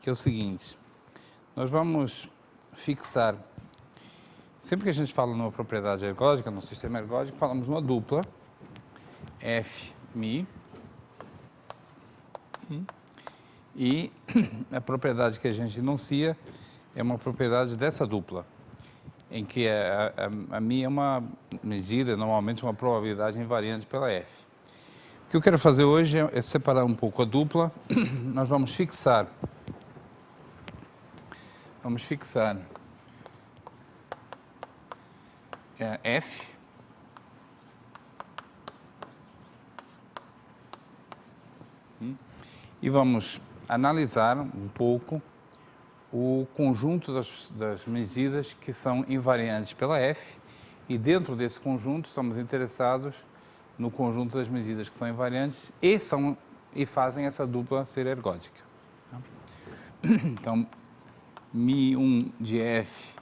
que é o seguinte: nós vamos fixar, sempre que a gente fala numa propriedade ergódica, no sistema ergódico, falamos numa dupla, F∈μ, e a propriedade que a gente enuncia é uma propriedade dessa dupla, em que a μ é uma medida, normalmente uma probabilidade invariante pela F. O que eu quero fazer hoje é separar um pouco a dupla. Nós vamos fixar F e vamos analisar um pouco o conjunto das medidas que são invariantes pela F, e dentro desse conjunto estamos interessados no conjunto das medidas que são invariantes e fazem essa dupla ser ergódica. Então, μ1 de F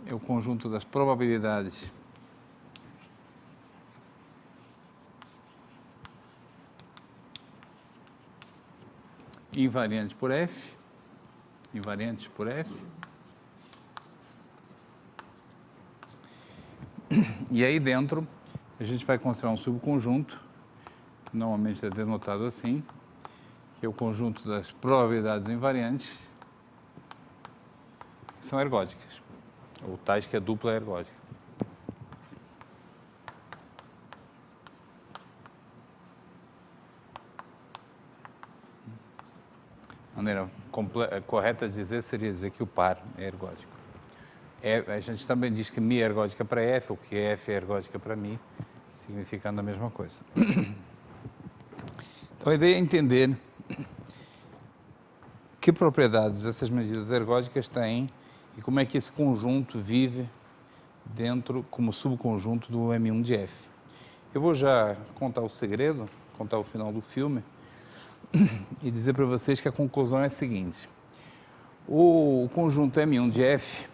é o conjunto das probabilidades invariantes por F, e aí dentro a gente vai considerar um subconjunto, que normalmente é denotado assim, que é o conjunto das probabilidades invariantes, que são ergódicas, ou tais que a dupla é ergódica. A maneira correta de dizer seria dizer que o par é ergódico. A gente também diz que μ é ergódica para F, ou que F é ergódica para μ, significando a mesma coisa. Então a ideia é entender que propriedades essas medidas ergódicas têm e como é que esse conjunto vive dentro, como subconjunto do M1 de F. Eu vou já contar o segredo, contar o final do filme, e dizer para vocês que a conclusão é a seguinte: o conjunto M1 de F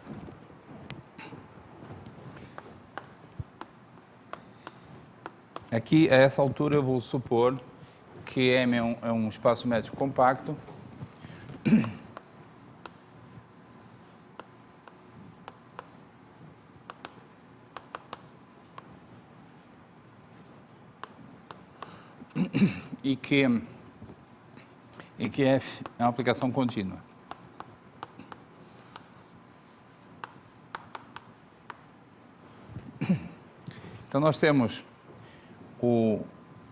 aqui, a essa altura, eu vou supor que M é um espaço métrico compacto e que F é uma aplicação contínua. Então, nós temos o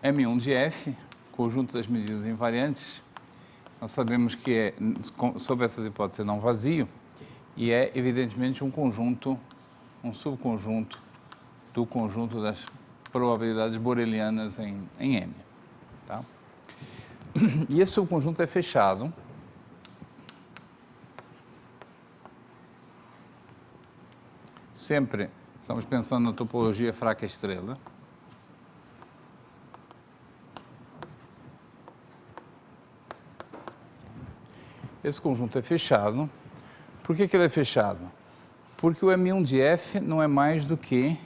M1 de F, conjunto das medidas invariantes. Nós sabemos que é, sob essas hipóteses, é não vazio, e é, evidentemente, um conjunto, um subconjunto do conjunto das probabilidades borelianas em M. Tá? E esse subconjunto é fechado sempre, estamos pensando na topologia fraca estrela, esse conjunto é fechado. Por que ele é fechado? Porque o M1 de F não é mais do que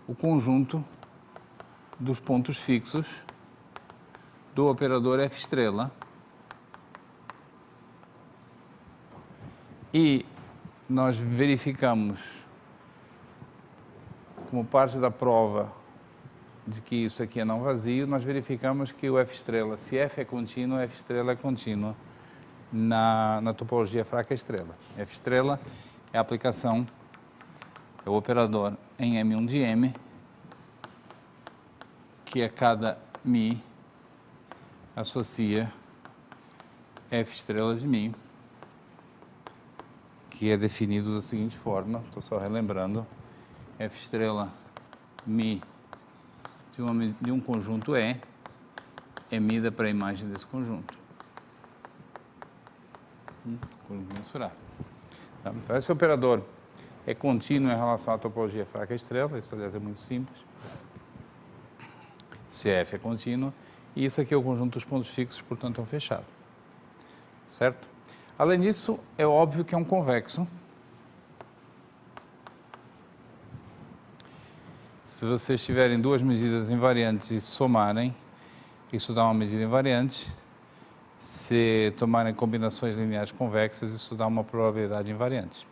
o conjunto dos pontos fixos do operador F estrela, e nós verificamos, como parte da prova de que isso aqui é não vazio, nós verificamos que o F estrela, se F é contínuo, F estrela é contínua na topologia fraca estrela. F estrela é a aplicação, é o operador em M1 de M, que a cada μ associa F estrela de μ, que é definido da seguinte forma, estou só relembrando: F estrela μ de um conjunto E é mida para a imagem desse conjunto. Conjunto mensurado. Então, esse operador é contínuo em relação à topologia fraca estrela, isso, aliás, é muito simples. Se F é contínuo, e isso aqui é o conjunto dos pontos fixos, portanto, é um fechado. Certo? Além disso, é óbvio que é um convexo. Se vocês tiverem duas medidas invariantes e somarem, isso dá uma medida invariante. se tomarem combinações lineares convexas, isso dá uma probabilidade invariante.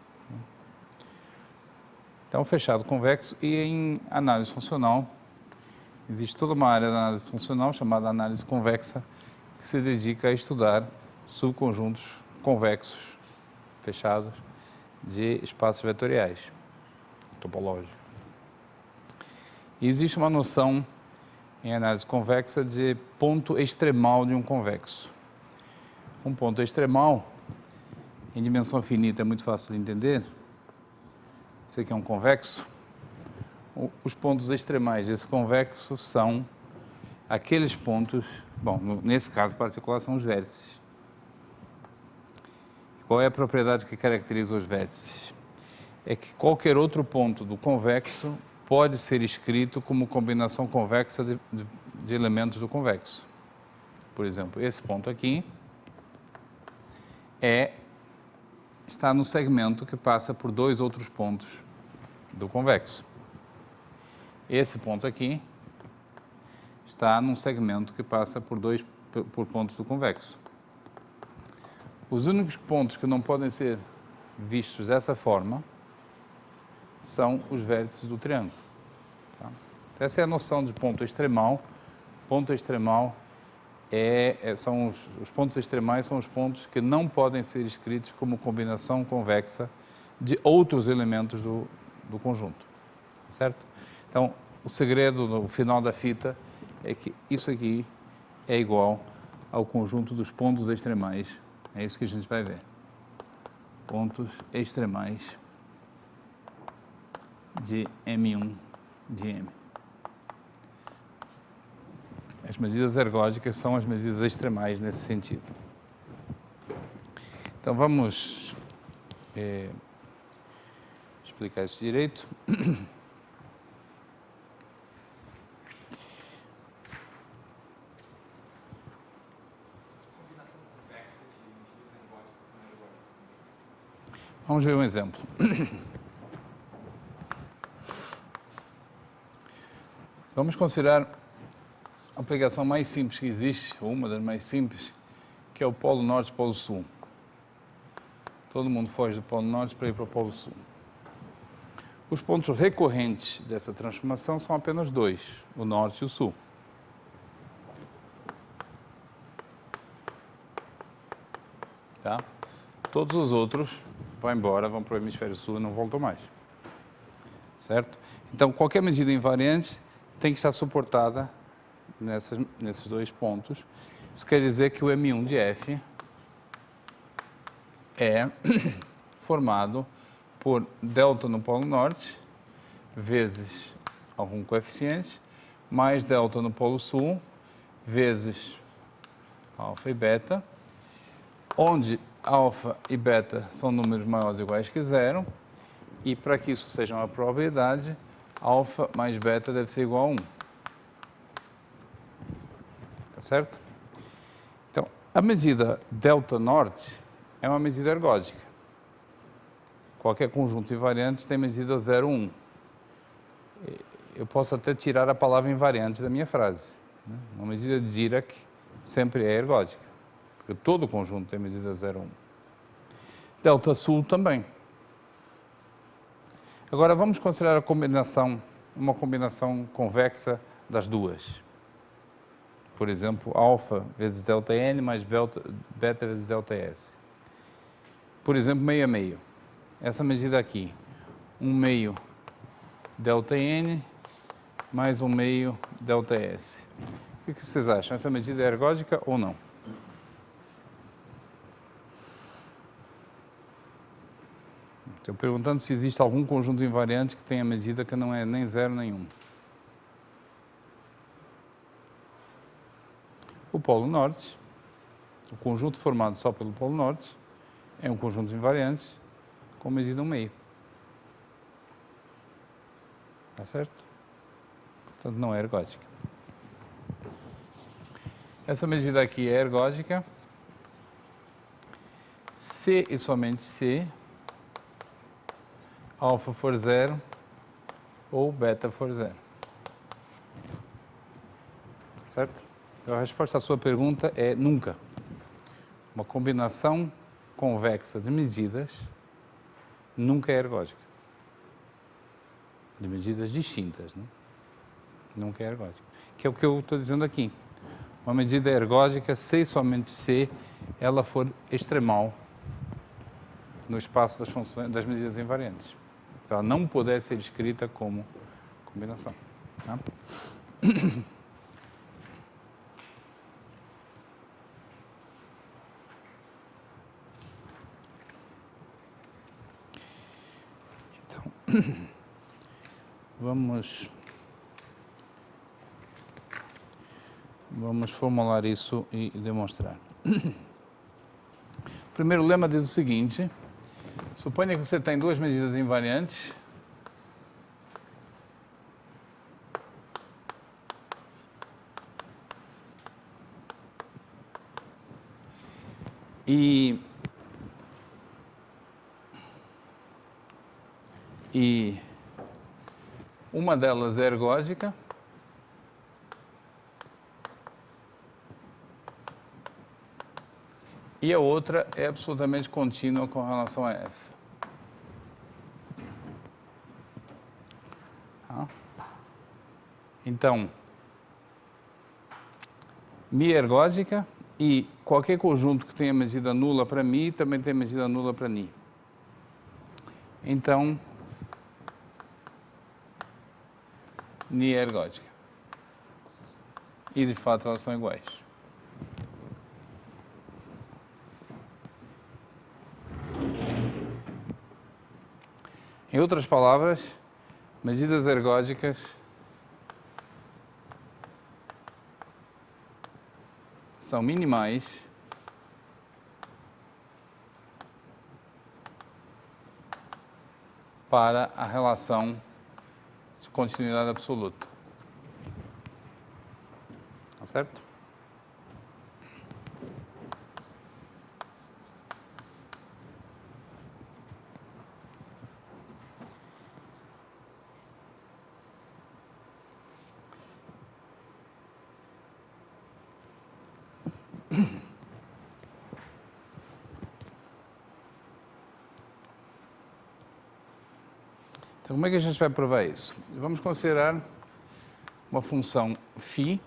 Então, fechado convexo. E em análise funcional, existe toda uma área da análise funcional chamada análise convexa, que se dedica a estudar subconjuntos convexos, fechados, de espaços vetoriais, topológicos. E existe uma noção em análise convexa de ponto extremal de um convexo. Um ponto extremal, em dimensão finita, é muito fácil de entender. Isso aqui é um convexo. Os pontos extremais desse convexo são aqueles pontos, bom, nesse caso particular, são os vértices. Qual é a propriedade que caracteriza os vértices? É que qualquer outro ponto do convexo pode ser escrito como combinação convexa de elementos do convexo. Por exemplo, esse ponto aqui está no segmento que passa por dois outros pontos do convexo. Esse ponto aqui está num segmento que passa por pontos do convexo. Os únicos pontos que não podem ser vistos dessa forma são os vértices do triângulo. Tá? Essa é a noção de ponto extremal. Ponto extremal os pontos extremais são os pontos que não podem ser escritos como combinação convexa de outros elementos do conjunto, certo? Então, o segredo no final da fita é que isso aqui é igual ao conjunto dos pontos extremais. É isso que a gente vai ver. Pontos extremais de M1 de M. As medidas ergódicas são as medidas extremais nesse sentido. Então, vamos explicar isso direito. Vamos ver um exemplo. Vamos considerar a aplicação mais simples que existe, ou uma das mais simples, que é o Polo Norte e Polo Sul. Todo mundo foge do Polo Norte para ir para o Polo Sul. Os pontos recorrentes dessa transformação são apenas dois, o Norte e o Sul. Tá? Todos os outros vão embora, vão para o hemisfério sul e não voltam mais. Certo? Então, qualquer medida invariante tem que estar suportada nesses dois pontos. Isso quer dizer que o M1 de F é formado por delta no polo norte, vezes algum coeficiente, mais delta no polo sul, vezes alfa e beta, onde alfa e beta são números maiores ou iguais que zero, e para que isso seja uma probabilidade, alfa mais beta deve ser igual a 1. Tá certo? Então, a medida delta norte é uma medida ergódica. Qualquer conjunto invariante tem medida 0, 1. Eu posso até tirar a palavra invariante da minha frase. Né? Uma medida de Dirac sempre é ergódica, porque todo conjunto tem medida 0, 1. Delta sul também. Agora vamos considerar uma combinação convexa das duas. Por exemplo, alfa vezes delta n mais beta vezes delta s. Por exemplo, meio a meio. Essa medida aqui, 1 meio delta n mais 1 meio delta s. O que vocês acham? Essa medida é ergódica ou não? Estou perguntando se existe algum conjunto invariante que tenha medida que não é nem 0 nem 1. O polo norte, o conjunto formado só pelo polo norte, é um conjunto invariante com medida 1 meio. Tá certo? Portanto, não é ergódica. Essa medida aqui é ergódica se e somente se alfa for 0 ou beta for 0. Certo? Então, a resposta à sua pergunta é nunca. uma combinação convexa de medidas nunca é ergódica. De medidas distintas, né? Nunca é ergódica. Que é o que eu estou dizendo aqui. Uma medida é ergódica se e somente se ela for extremal no espaço das funções, das medidas invariantes. Se ela não puder ser escrita como combinação. Tá? Então, vamos formular isso e demonstrar. O primeiro lema diz o seguinte: suponha que você tem duas medidas invariantes e uma delas é ergódica e a outra é absolutamente contínua com relação a essa. Tá? Então, Mi é ergódica e qualquer conjunto que tenha medida nula para Mi também tem medida nula para Ni. Então, Ni é ergódica. E, de fato, elas são iguais. Em outras palavras, medidas ergódicas são minimais para a relação de continuidade absoluta. Tá certo? Então, como é que a gente vai provar isso? Vamos considerar uma função φ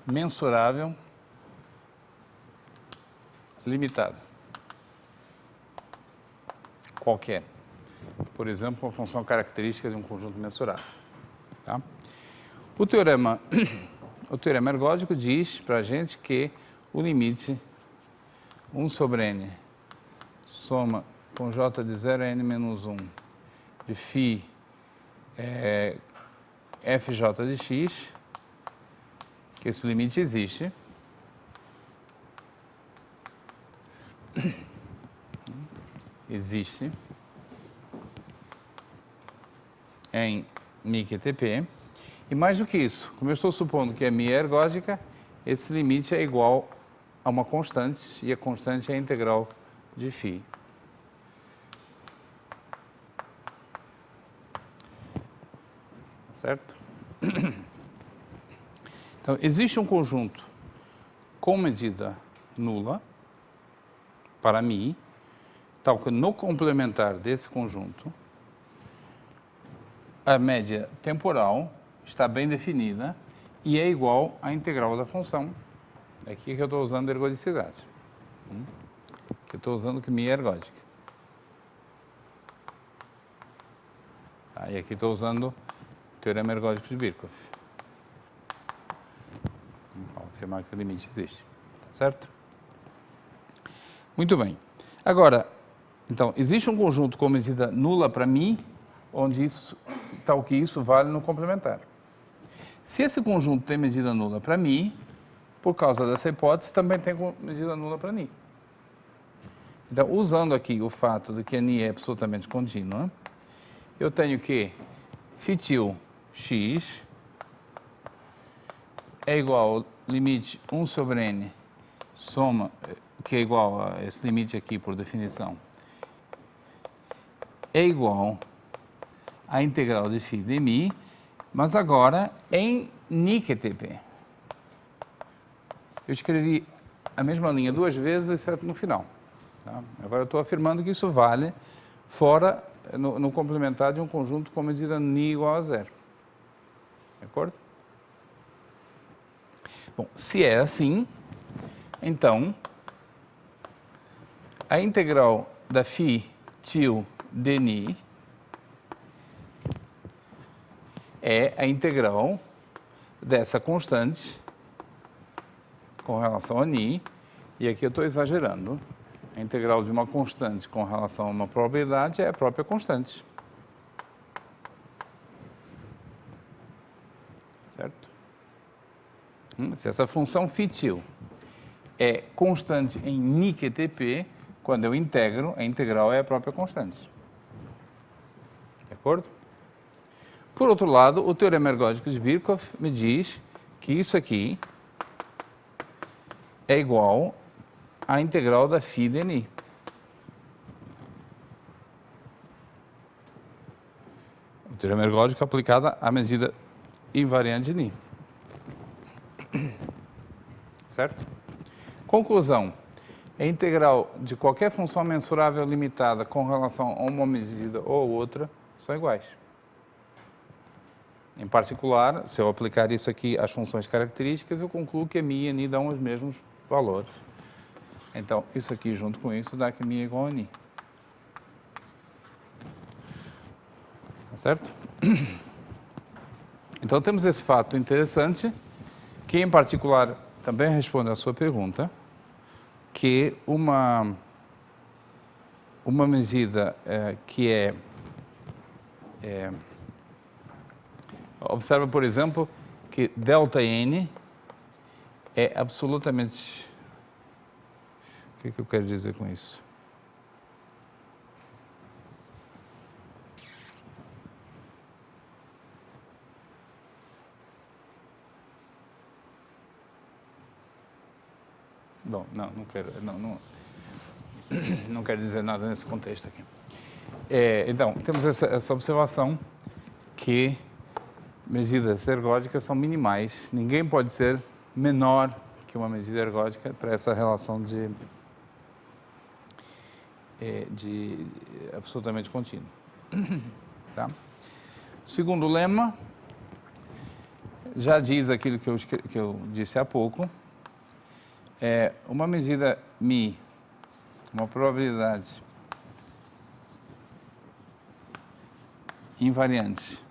mensurável limitada. Qualquer. Por exemplo, uma função característica de um conjunto mensurável. Tá? O teorema ergódico diz para a gente que o limite 1 sobre n soma com j de 0 a n menos 1 de φ fj de x, que esse limite existe, em Mi QTP. E mais do que isso, como eu estou supondo que a Mi é ergódica, esse limite é igual a uma constante, e a constante é a integral de φ. Certo? Então, existe um conjunto com medida nula para Mi, tal que no complementar desse conjunto, a média temporal está bem definida e é igual à integral da função. É aqui que eu estou usando ergodicidade. Que eu estou usando que Mi é ergódica. Tá, e aqui estou usando o teorema ergódico de Birkhoff. Vou afirmar que o limite existe. Certo? Muito bem. Agora, então, existe um conjunto com medida nula para Mi, onde isso, tal que isso vale no complementar. Se esse conjunto tem medida nula para Mi, por causa dessa hipótese, também tem medida nula para Ni. Então, usando aqui o fato de que a Ni é absolutamente contínua, eu tenho que φ x é igual ao limite 1 sobre n, soma, que é igual a esse limite aqui, por definição, é igual à integral de φ de Mi, mas agora em Ni QTP. eu escrevi a mesma linha duas vezes, exceto no final. Tá? Agora eu estou afirmando que isso vale fora, no complementar de um conjunto com medida ni igual a zero. De acordo? Bom, se é assim, então, a integral da φ til de ni é a integral dessa constante com relação a ni, e aqui eu estou exagerando. A integral de uma constante com relação a uma probabilidade é a própria constante. Certo? Se essa função φ til é constante em ni QTP, quando eu integro, a integral é a própria constante. De acordo? Por outro lado, o teorema ergódico de Birkhoff me diz que isso aqui é igual à integral da φ de ni. O teorema ergódico aplicado à medida invariante de ni. Certo? Conclusão. A integral de qualquer função mensurável limitada com relação a uma medida ou outra são iguais. Em particular, se eu aplicar isso aqui às funções características, eu concluo que a mi e a ni dão os mesmos valores. Então, isso aqui junto com isso dá que mi é igual a ni. Tá certo? Então, temos esse fato interessante, que em particular também responde à sua pergunta, que uma medida que observa, por exemplo, que ΔN é absolutamente... O que eu quero dizer com isso? Bom, não quero... Não quero dizer nada nesse contexto aqui. Então, temos essa observação que medidas ergódicas são minimais. Ninguém pode ser menor que uma medida ergódica para essa relação de absolutamente contínuo. Tá? Segundo lema, já diz aquilo que eu disse há pouco. Uma medida mi, uma probabilidade invariante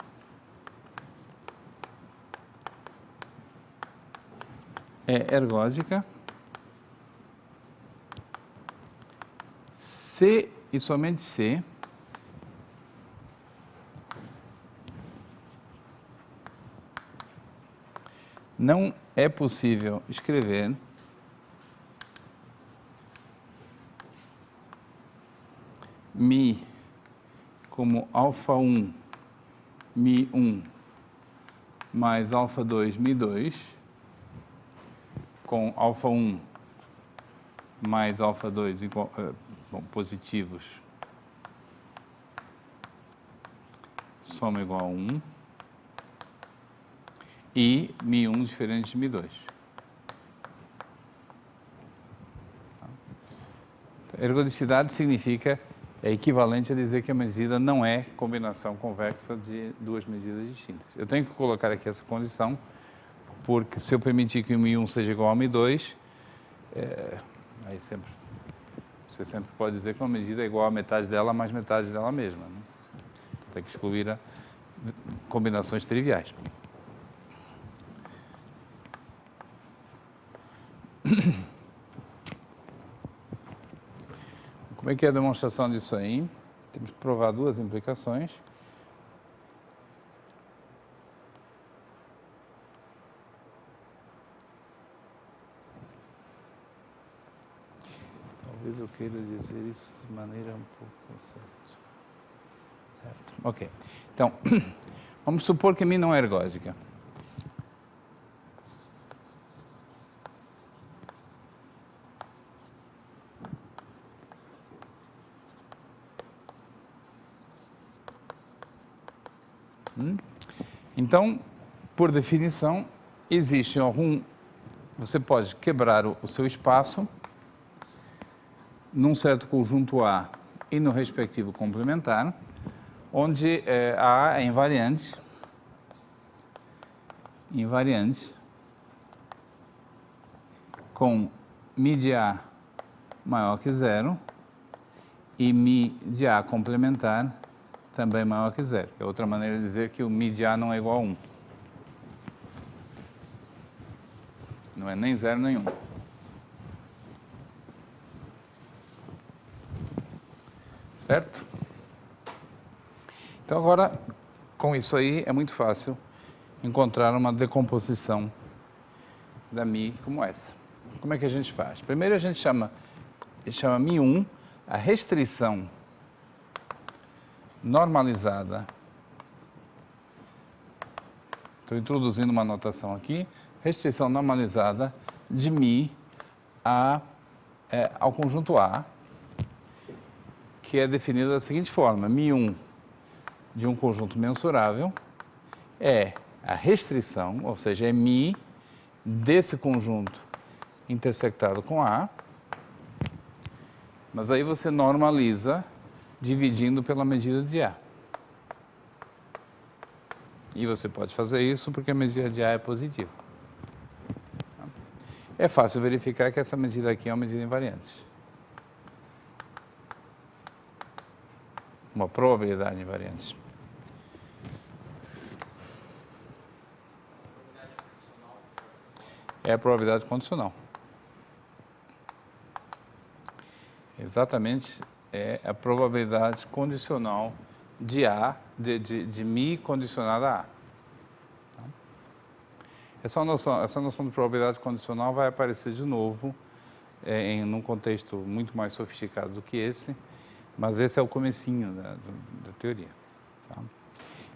é ergódica se e somente se não é possível escrever mi como alfa1, mi1 mais alfa2, mi2, com alfa1 mais alfa2 igual, positivos, soma igual a 1, e mi1 diferente de mi2. Ergodicidade significa, é equivalente a dizer que a medida não é combinação convexa de duas medidas distintas. Eu tenho que colocar aqui essa condição, porque se eu permitir que o mi1 seja igual ao mi2, aí você sempre pode dizer que uma medida é igual a metade dela mais metade dela mesma. Né? Então, tem que excluir combinações triviais. Como é que é a demonstração disso aí? Temos que provar duas implicações. Talvez eu queira dizer isso de maneira um pouco certo. Ok. Então, vamos supor que mi não é ergódica. Então, por definição, existe algum você pode quebrar o seu espaço num certo conjunto A e no respectivo complementar, onde A é invariante, com mi de A maior que zero e mi de A complementar também maior que zero. É outra maneira de dizer que o mi de A não é igual a 1. Não é nem 0 nem 1. Certo? Então agora, com isso aí, é muito fácil encontrar uma decomposição da mi como essa. Como é que a gente faz? Primeiro a gente chama mi1 a restrição normalizada. Estou introduzindo uma notação aqui. Restrição normalizada de mi ao conjunto A, que é definida da seguinte forma: mi1 de um conjunto mensurável é a restrição, ou seja, é mi desse conjunto intersectado com A, mas aí você normaliza dividindo pela medida de A. E você pode fazer isso porque a medida de A é positiva. É fácil verificar que essa medida aqui é uma medida invariante. Uma probabilidade invariante. É a probabilidade condicional. Exatamente, é a probabilidade condicional de A, de mi condicionada a A. Essa noção de probabilidade condicional vai aparecer de novo num contexto muito mais sofisticado do que esse, mas esse é o comecinho da teoria. Tá?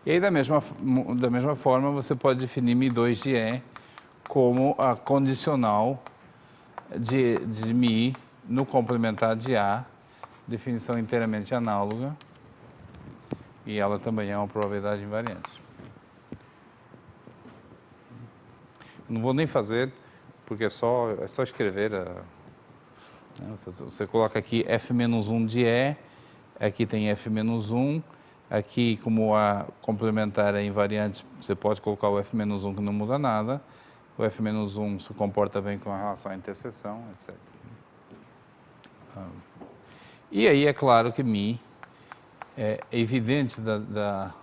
E aí, da mesma forma, você pode definir mi2 de E como a condicional de mi no complementar de A, definição inteiramente análoga, e ela também é uma probabilidade invariante. Não vou nem fazer, porque é só escrever. Você coloca aqui f-1 de E, aqui tem f-1, aqui como a complementar é invariante, você pode colocar o f-1 que não muda nada, o f-1 se comporta bem com relação à interseção, etc. E aí é claro que mi é evidente da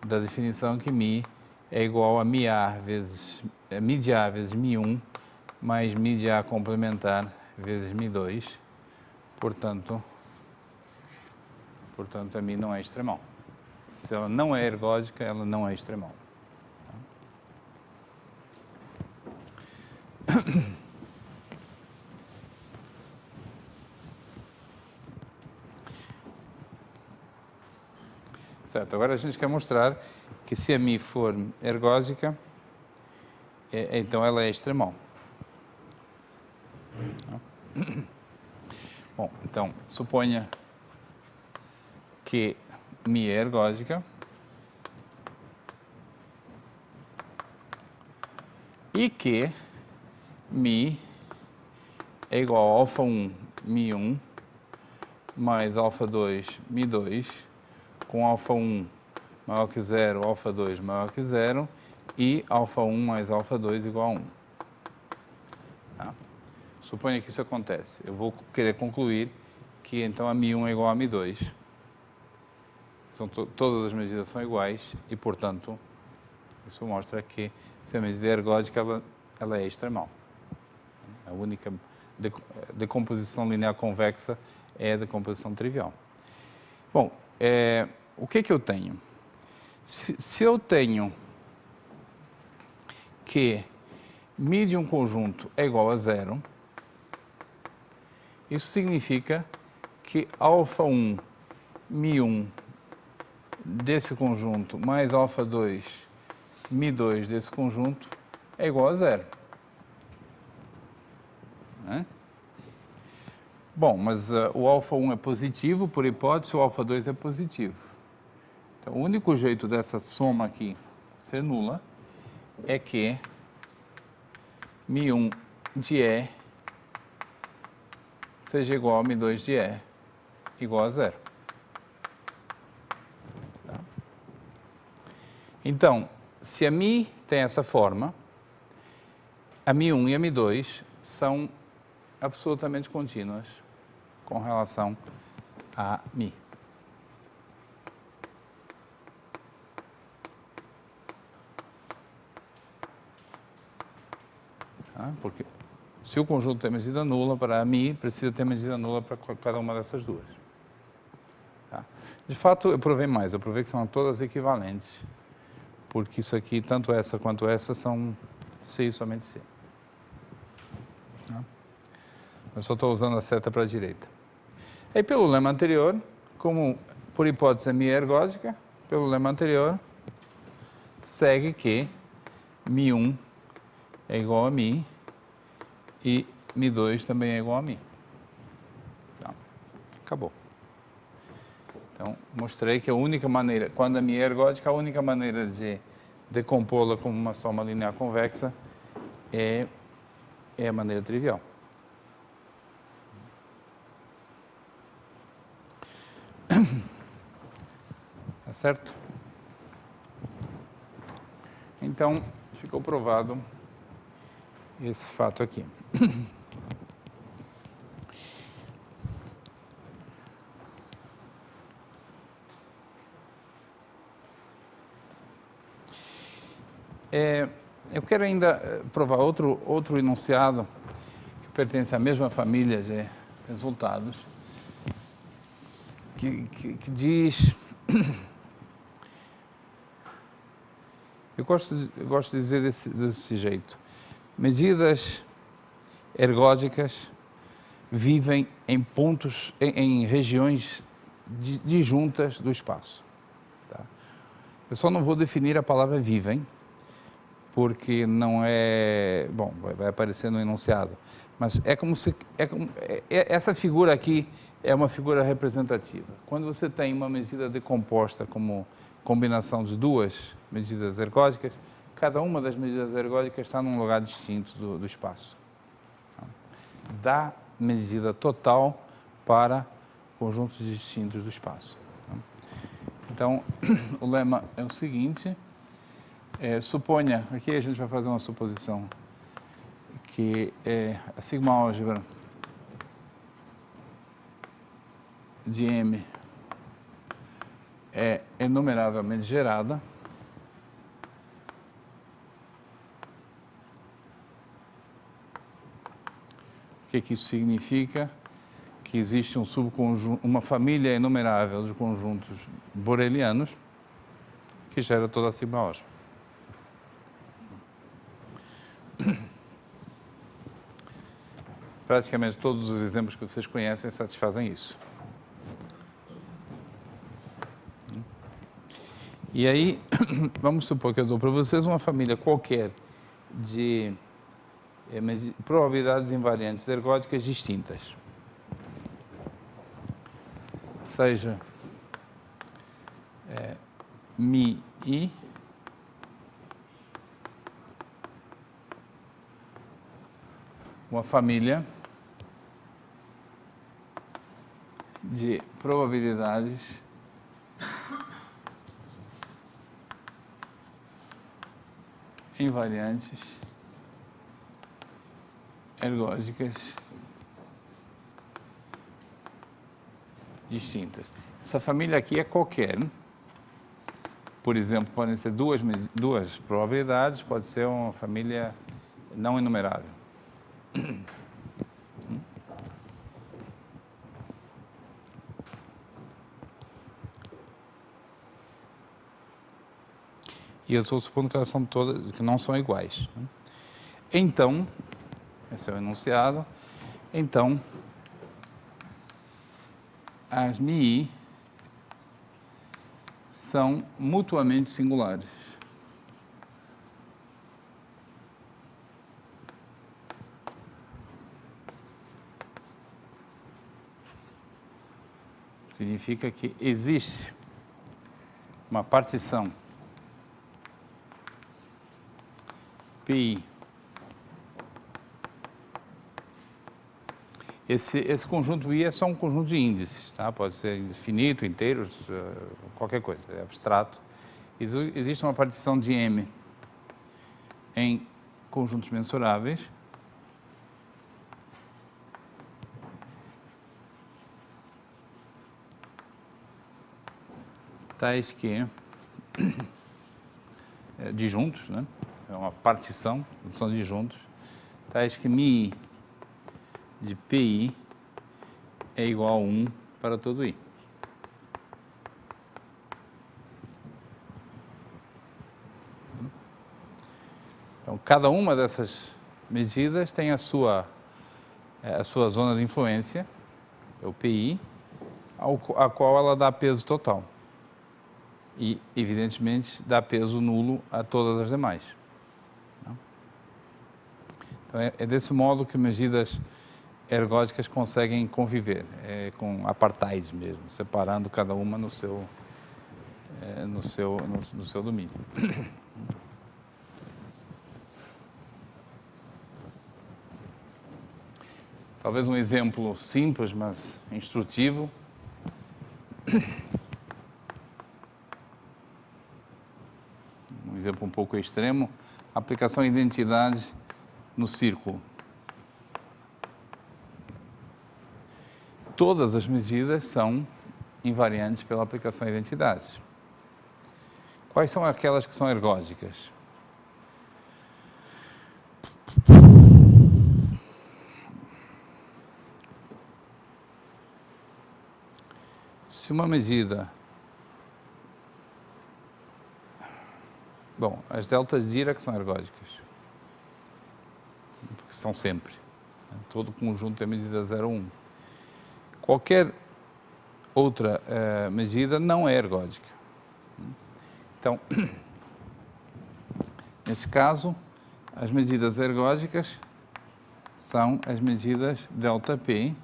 definição que mi é igual a mi de A vezes mi1 mais mi de A complementar vezes mi2. Portanto, a mi não é extremal. Se ela não é ergódica, ela não é extremal. Certo, agora a gente quer mostrar que se a mi for ergódica, então ela é extremal. Bom, então, suponha que mi é ergódica e que mi é igual a alfa1, mi1, mais alfa2, mi2, com alfa1 maior que 0, alfa2 maior que 0, e alfa1 mais alfa2 igual a 1. Tá? Suponha que isso acontece. Eu vou querer concluir que então a mi1 é igual a mi2. Todas as medidas são iguais e, portanto, isso mostra que se a medida é ergódica, ela é extremal. A única decomposição linear convexa é a decomposição trivial. Bom, o que eu tenho? Se eu tenho que mi de um conjunto é igual a 0, isso significa que alfa1, mi1 desse conjunto mais alfa2, mi2 desse conjunto é igual a 0. Né? Bom, mas o alfa1 é positivo, por hipótese, o alfa2 é positivo. Então, o único jeito dessa soma aqui ser nula é que Mi1 de E seja igual a Mi2 de E igual a zero. Tá? Então, se a Mi tem essa forma, a Mi1 e a Mi2 são absolutamente contínuas com relação a Mi. Tá? Porque se o conjunto tem medida nula para a Mi, precisa ter medida nula para cada uma dessas duas. Tá? De fato, eu provei mais, eu provei que são todas equivalentes, porque isso aqui, tanto essa quanto essa, são C e somente C. Tá? Eu só estou usando a seta para a direita. Aí, pelo lema anterior, como por hipótese a Mi é ergódica, pelo lema anterior, segue que Mi1 é igual a Mi e Mi2 também é igual a Mi. Tá. Acabou. Então, mostrei que a única maneira, quando a Mi é ergódica, a única maneira de decompô-la como uma soma linear convexa é a maneira trivial. Tá certo? Então, ficou provado esse fato aqui. Eu quero ainda provar outro enunciado que pertence à mesma família de resultados, que diz... Eu gosto de dizer desse jeito. Medidas ergódicas vivem em pontos, em regiões disjuntas do espaço. Tá? Eu só não vou definir a palavra vivem, porque não é... Bom, vai aparecer no enunciado. Mas é como se... essa figura aqui é uma figura representativa. Quando você tem uma medida decomposta como combinação de duas medidas ergódicas, cada uma das medidas ergódicas está num lugar distinto do espaço. Dá medida total para conjuntos distintos do espaço. Então, o lema é o seguinte, suponha, aqui a gente vai fazer uma suposição, que a sigma-álgebra de M é enumeravelmente gerada, o que isso significa? Que existe um subconjunto, uma família enumerável de conjuntos borelianos que gera toda a sigma-álgebra. Praticamente todos os exemplos que vocês conhecem satisfazem isso. E aí, vamos supor que eu dou para vocês uma família qualquer de probabilidades invariantes ergódicas distintas. Seja Mi I uma família de probabilidades invariantes ergódicas distintas. Essa família aqui é qualquer. Por exemplo, podem ser duas probabilidades, pode ser uma família não enumerável. E eu estou supondo que elas são todas, que não são iguais. Então, esse é o enunciado, então, as Mi são mutuamente singulares. Significa que existe uma partição Pi Esse conjunto I é só um conjunto de índices, tá? Pode ser finito, inteiros, qualquer coisa, é abstrato. Existe uma partição de M em conjuntos mensuráveis. Tais que disjuntos, né? É uma partição, são disjuntos, tais que μi de PI é igual a 1 para todo I. Então, cada uma dessas medidas tem a sua zona de influência, é o PI, a qual ela dá peso total. E, evidentemente, dá peso nulo a todas as demais. Então, é desse modo que medidas ergódicas conseguem conviver, com apartheid mesmo, separando cada uma no seu domínio. Talvez um exemplo simples, mas instrutivo. Um exemplo um pouco extremo, aplicação de identidade no círculo. Todas as medidas são invariantes pela aplicação de identidades. Quais são aquelas que são ergódicas? Se uma medida... Bom, as deltas de Dirac são ergódicas, porque são sempre. Todo conjunto tem medida 0, 1. Qualquer outra medida não é ergódica. Então, nesse caso, as medidas ergódicas são as medidas ΔP,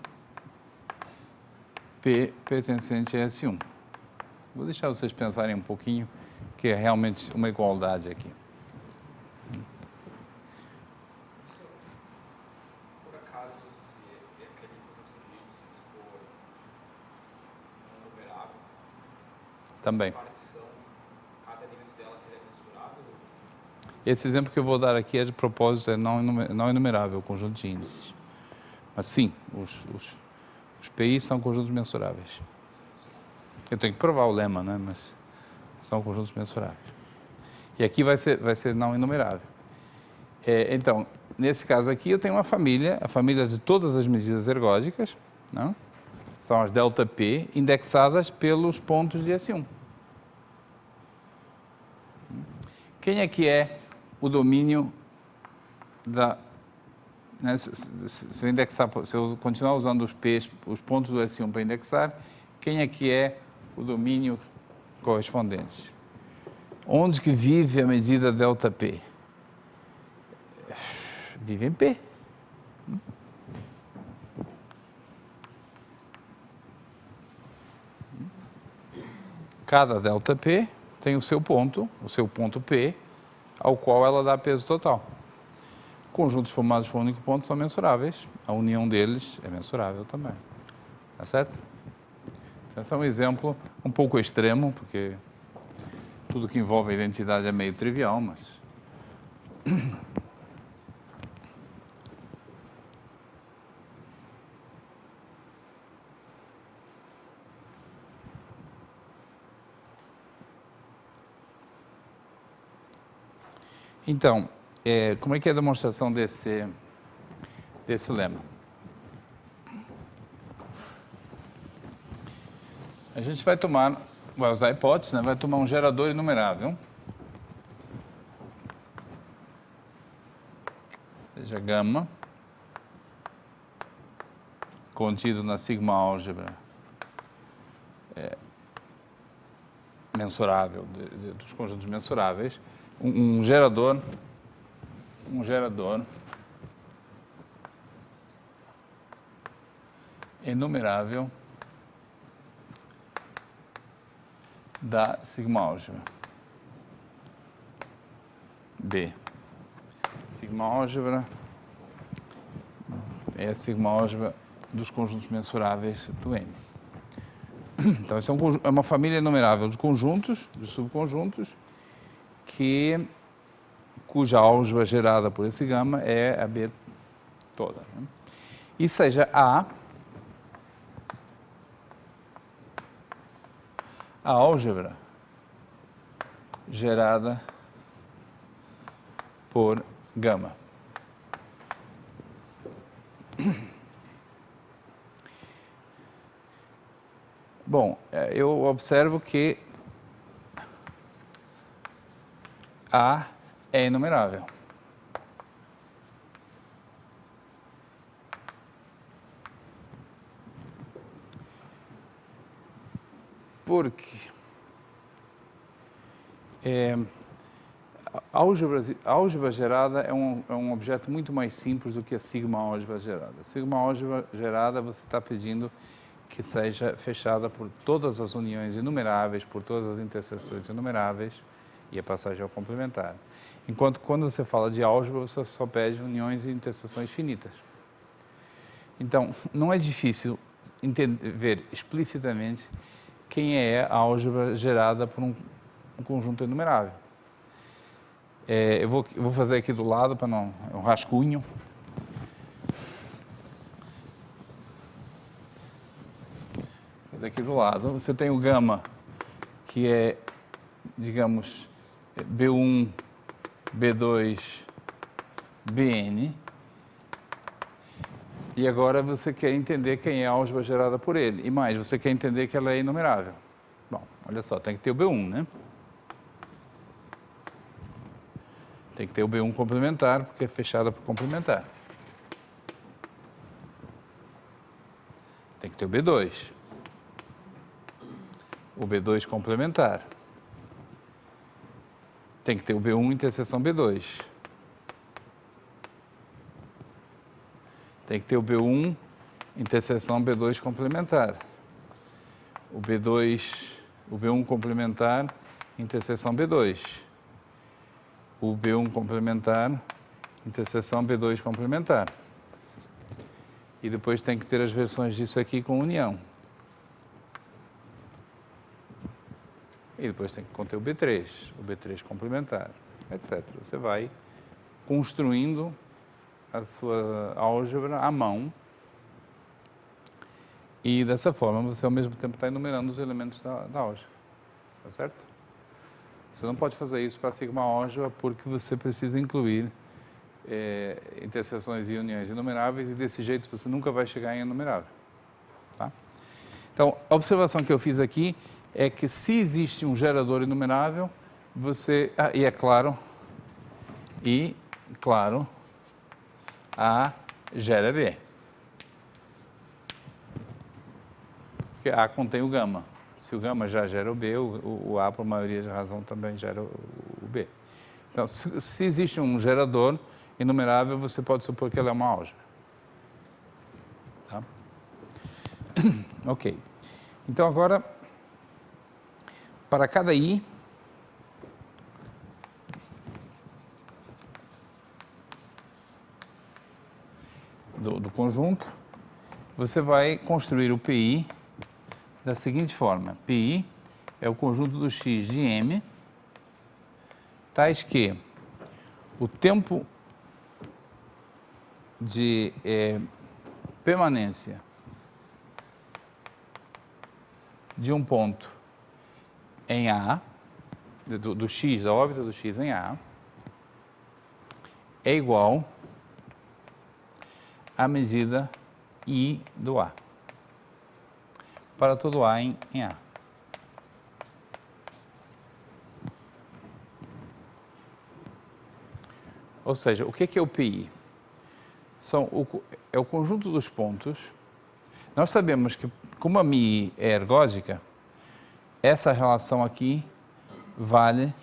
P pertencente a S1. Vou deixar vocês pensarem um pouquinho, que é realmente uma igualdade aqui. Por acaso, se aquele conjunto de índices for não numerável, Também. essa partição, cada elemento dela seria mensurável? Esse exemplo que eu vou dar aqui é de propósito, é não enumerável, o conjunto de índices. Mas sim, os PI são conjuntos mensuráveis. Eu tenho que provar o lema, né? Mas são conjuntos mensuráveis. E aqui vai ser não enumerável. Então, nesse caso aqui, eu tenho uma família, a família de todas as medidas ergódicas, não? São as ΔP, indexadas pelos pontos de S1. Quem é que é o domínio da... Né, se eu continuar usando os P's, os pontos do S1 para indexar, quem é que é o domínio correspondente? Onde que vive a medida ΔP? Vive em P. Cada ΔP tem o seu ponto P, ao qual ela dá peso total. Conjuntos formados por um único ponto são mensuráveis, a união deles é mensurável também. Tá certo? Esse é um exemplo um pouco extremo, porque tudo que envolve a identidade é meio trivial, mas... Então, como é que é a demonstração desse lema? A gente vai usar a hipótese, né? Vai tomar um gerador enumerável. Seja gama, contido na sigma álgebra mensurável, dos conjuntos mensuráveis, um gerador enumerável da sigma álgebra B. Sigma álgebra é a sigma álgebra dos conjuntos mensuráveis do M. Então, essa é uma família enumerável de conjuntos, de subconjuntos, cuja álgebra gerada por esse gama é a B toda. Né? E seja A álgebra gerada por gama. Bom, eu observo que A é enumerável. Porque a álgebra gerada é um objeto muito mais simples do que a sigma álgebra gerada. A sigma álgebra gerada você está pedindo que seja fechada por todas as uniões inumeráveis, por todas as interseções inumeráveis, e a passagem ao complementar. Enquanto quando você fala de álgebra, você só pede uniões e interseções finitas. Então, não é difícil ver explicitamente quem é a álgebra gerada por um conjunto enumerável. Eu vou fazer aqui do lado, para não... é um rascunho. Vou fazer aqui do lado. Você tem o gama, que é, digamos, B1, B2, Bn. E agora você quer entender quem é a álgebra gerada por ele. E mais, você quer entender que ela é enumerável. Bom, olha só, tem que ter o B1, né? Tem que ter o B1 complementar, porque é fechada por complementar. Tem que ter o B2. O B2 complementar. Tem que ter o B1 interseção B2. Tem que ter o B1 interseção B2 complementar. O B1 complementar interseção B2. O B1 complementar interseção B2 complementar. E depois tem que ter as versões disso aqui com união. E depois tem que conter o B3 complementar, etc. Você vai construindo a sua álgebra à mão e dessa forma você ao mesmo tempo está enumerando os elementos da álgebra, tá certo? Você não pode fazer isso para sigma álgebra porque você precisa incluir interseções e uniões inumeráveis e desse jeito você nunca vai chegar em enumerável, tá? Então, a observação que eu fiz aqui é que se existe um gerador enumerável, você... claro, A gera B. Porque A contém o gama. Se o gama já gera o B, o A, por maioria de razão, também gera o B. Então, se existe um gerador enumerável, você pode supor que ela é uma álgebra. Tá? Ok. Então, agora, para cada I, do conjunto, você vai construir o PI da seguinte forma. PI é o conjunto do X de M, tais que o tempo de permanência de um ponto em A, do X, da órbita do X em A, é igual à medida I do A, para todo A em A. Ou seja, o que é o PI? É o conjunto dos pontos. Nós sabemos que, como a μi é ergódica, essa relação aqui vale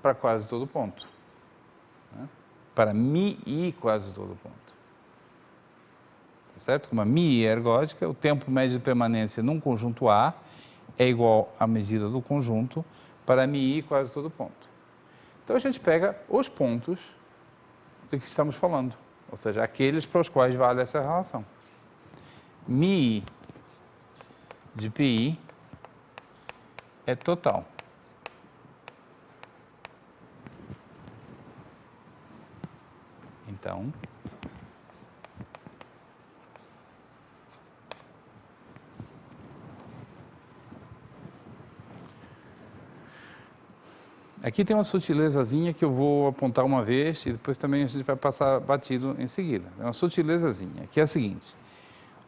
para quase todo ponto. Né? Para μi quase todo ponto. Tá certo? Como a μi é ergódica, o tempo médio de permanência num conjunto A é igual à medida do conjunto para μi quase todo ponto. Então a gente pega os pontos do que estamos falando, ou seja, aqueles para os quais vale essa relação. Mi de pi é total. Então, aqui tem uma sutilezazinha que eu vou apontar uma vez e depois também a gente vai passar batido em seguida. É uma sutilezazinha, que é a seguinte.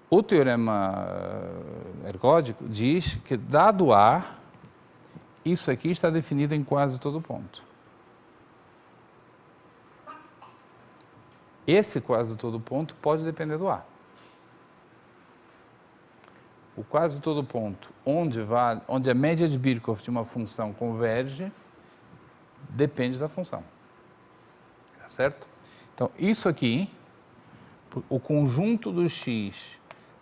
O teorema ergódico diz que, dado A, isso aqui está definido em quase todo ponto. Esse quase todo ponto pode depender do A. O quase todo ponto, onde a média de Birkhoff de uma função converge, depende da função. Tá certo? Então, isso aqui, o conjunto dos x,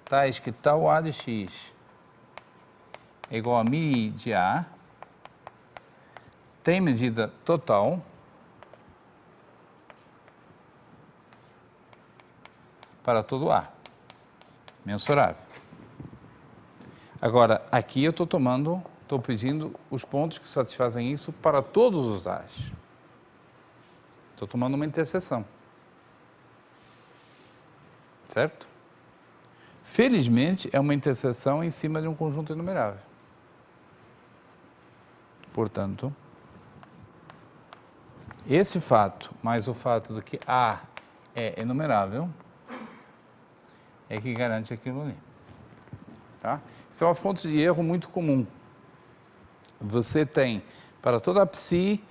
tais que tal A de x é igual a mi de A, tem medida total para todo A, mensurável. Agora, aqui eu estou pedindo os pontos que satisfazem isso para todos os A's. Estou tomando uma interseção. Certo? Felizmente, é uma interseção em cima de um conjunto enumerável. Portanto, esse fato, mais o fato de que A é enumerável, é que garante aquilo ali. Tá? Isso é uma fonte de erro muito comum. Você tem, para toda a psi,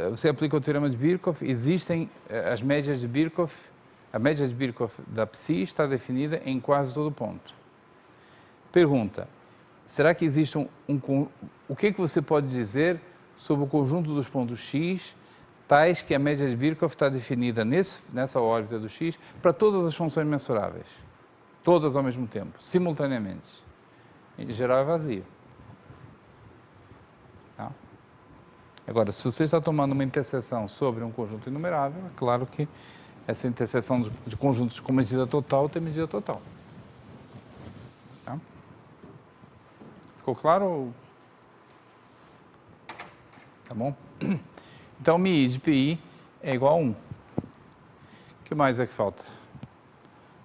você aplica o teorema de Birkhoff, existem as médias de Birkhoff, a média de Birkhoff da psi está definida em quase todo ponto. Pergunta, será que existe o que você pode dizer sobre o conjunto dos pontos x, tais que a média de Birkhoff está definida nessa órbita do x, para todas as funções mensuráveis? Todas ao mesmo tempo, simultaneamente. Em geral é vazio. Tá? Agora, se você está tomando uma interseção sobre um conjunto enumerável, é claro que essa interseção de conjuntos com medida total tem medida total. Tá? Ficou claro? Tá bom? Então, mi de pi é igual a 1. O que mais é que falta?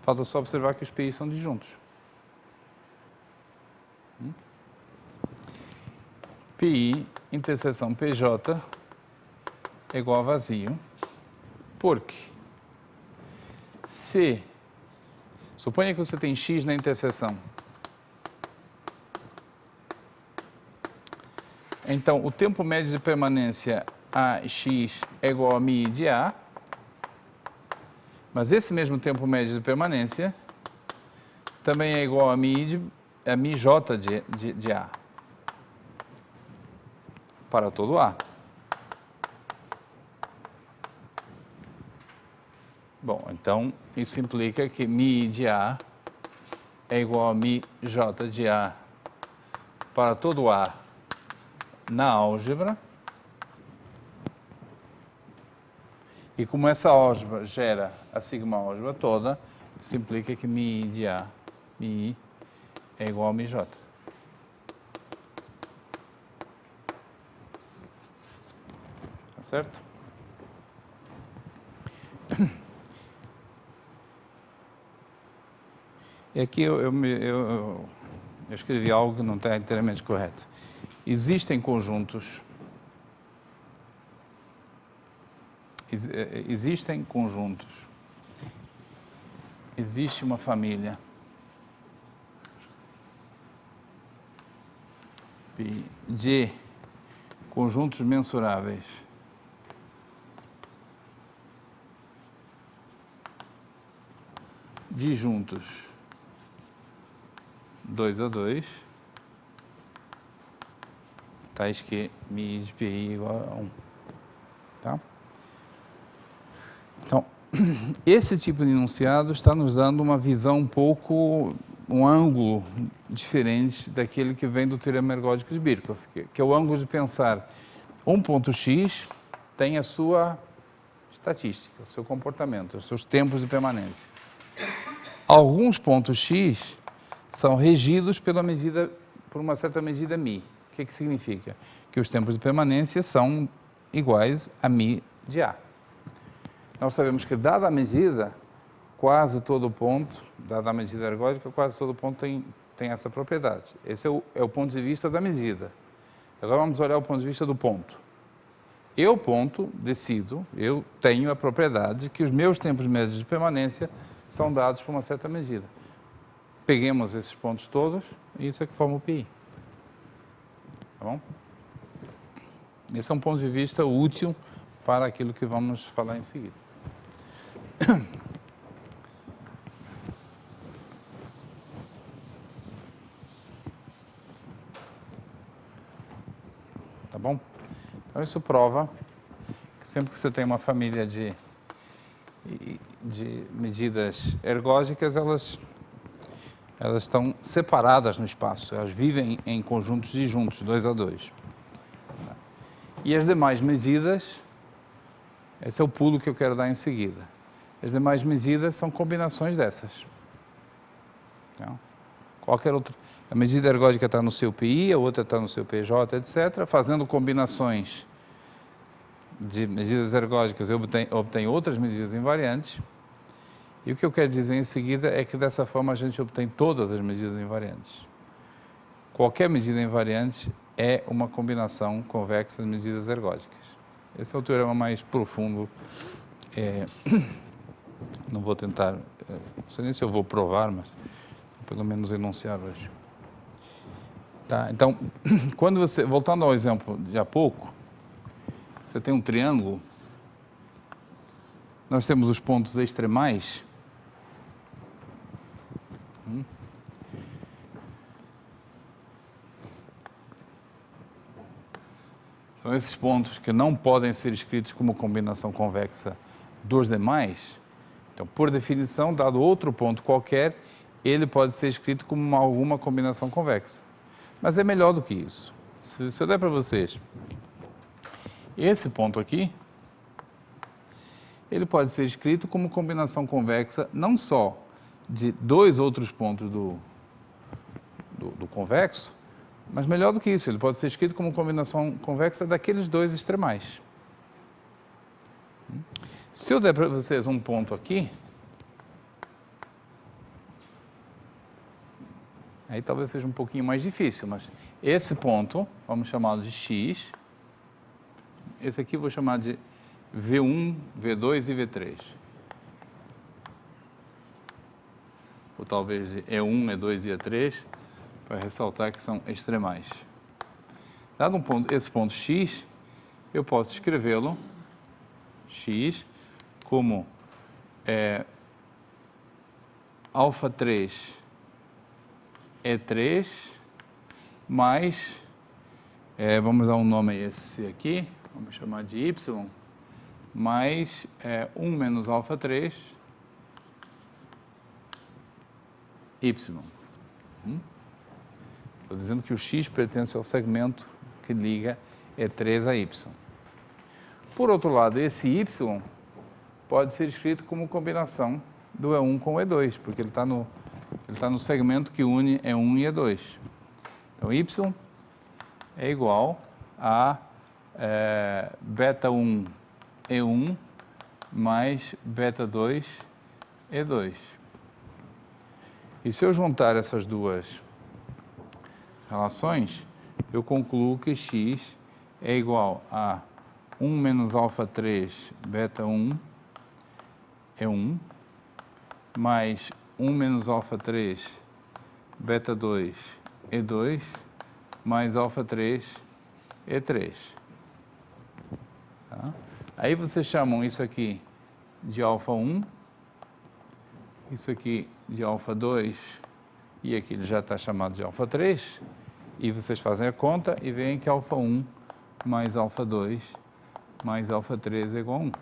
Falta só observar que os pi são disjuntos. Pi interseção PJ é igual a vazio, porque se suponha que você tem x na interseção, então o tempo médio de permanência AX é igual a mi de A, mas esse mesmo tempo médio de permanência também é igual a mi J de A, para todo A. Bom, então isso implica que mi de A é igual a mi J de A para todo A na álgebra. E como essa álgebra gera a sigma álgebra toda, isso implica que mi de A, mi é igual a mi J. Tá certo? E aqui eu escrevi algo que não está inteiramente correto. Existem conjuntos, existe uma família de conjuntos mensuráveis disjuntos 2 a 2, tais que mi de pi é igual a 1. Tá? Então, esse tipo de enunciado está nos dando uma visão um ângulo diferente daquele que vem do teorema ergódico de Birkhoff, que é o ângulo de pensar um ponto x tem a sua estatística, o seu comportamento, os seus tempos de permanência. Alguns pontos x são regidos por uma certa medida μ. O que significa? Que os tempos de permanência são iguais a μ de A. Nós sabemos que, dada a medida, quase todo ponto, dada a medida ergódica, quase todo ponto tem essa propriedade. Esse é o ponto de vista da medida. Agora vamos olhar o ponto de vista do ponto. Eu, ponto, decido, eu tenho a propriedade que os meus tempos médios de permanência são dados por uma certa medida. Peguemos esses pontos todos e isso é que forma o PI. Tá bom? Esse é um ponto de vista útil para aquilo que vamos falar em seguida. Tá bom? Então, isso prova que sempre que você tem uma família de medidas ergódicas, elas estão separadas no espaço, elas vivem em conjuntos disjuntos, 2 a 2. E as demais medidas, esse é o pulo que eu quero dar em seguida. As demais medidas são combinações dessas. Então, qualquer outra. A medida ergódica está no seu PI, a outra está no seu PJ, etc. Fazendo combinações de medidas ergódicas, eu obtenho outras medidas invariantes. E o que eu quero dizer em seguida é que, dessa forma, a gente obtém todas as medidas invariantes. Qualquer medida invariante é uma combinação convexa de medidas ergódicas. Esse é o teorema mais profundo. Não vou tentar, não sei nem se eu vou provar, mas pelo menos enunciar hoje. Tá, então, voltando ao exemplo de há pouco, você tem um triângulo, nós temos os pontos extremais. São esses pontos que não podem ser escritos como combinação convexa dos demais. Então, por definição, dado outro ponto qualquer, ele pode ser escrito como alguma combinação convexa. Mas é melhor do que isso. Se eu der para vocês esse ponto aqui, ele pode ser escrito como combinação convexa não só de dois outros pontos do convexo, mas melhor do que isso, ele pode ser escrito como combinação convexa daqueles dois extremais. Se eu der para vocês um ponto aqui, aí talvez seja um pouquinho mais difícil, mas esse ponto, vamos chamá-lo de X, esse aqui eu vou chamar de V1, V2 e V3. Ou talvez de E1, E2 e E3, para ressaltar que são extremais. Dado esse ponto X, eu posso escrevê-lo, X, como alfa 3 E3 mais, vamos dar um nome a esse aqui, vamos chamar de Y, mais 1 menos alfa 3 Y. Estou dizendo que o X pertence ao segmento que liga E3 a Y. Por outro lado, esse Y pode ser escrito como combinação do E1 com o E2, porque ele está no segmento que une E1 e E2. Então, Y é igual a beta 1 E1 mais beta 2 E2. E se eu juntar essas duas relações, eu concluo que X é igual a 1 menos alfa 3 beta 1 E1 mais 1 menos alfa 3 beta 2 E2 mais alfa 3 E3. Tá? Aí vocês chamam isso aqui de alfa 1, isso aqui de alfa 2 e aqui ele já está chamado de alfa 3, e vocês fazem a conta e veem que alfa 1 mais alfa 2 mais alfa 3 é igual a 1. O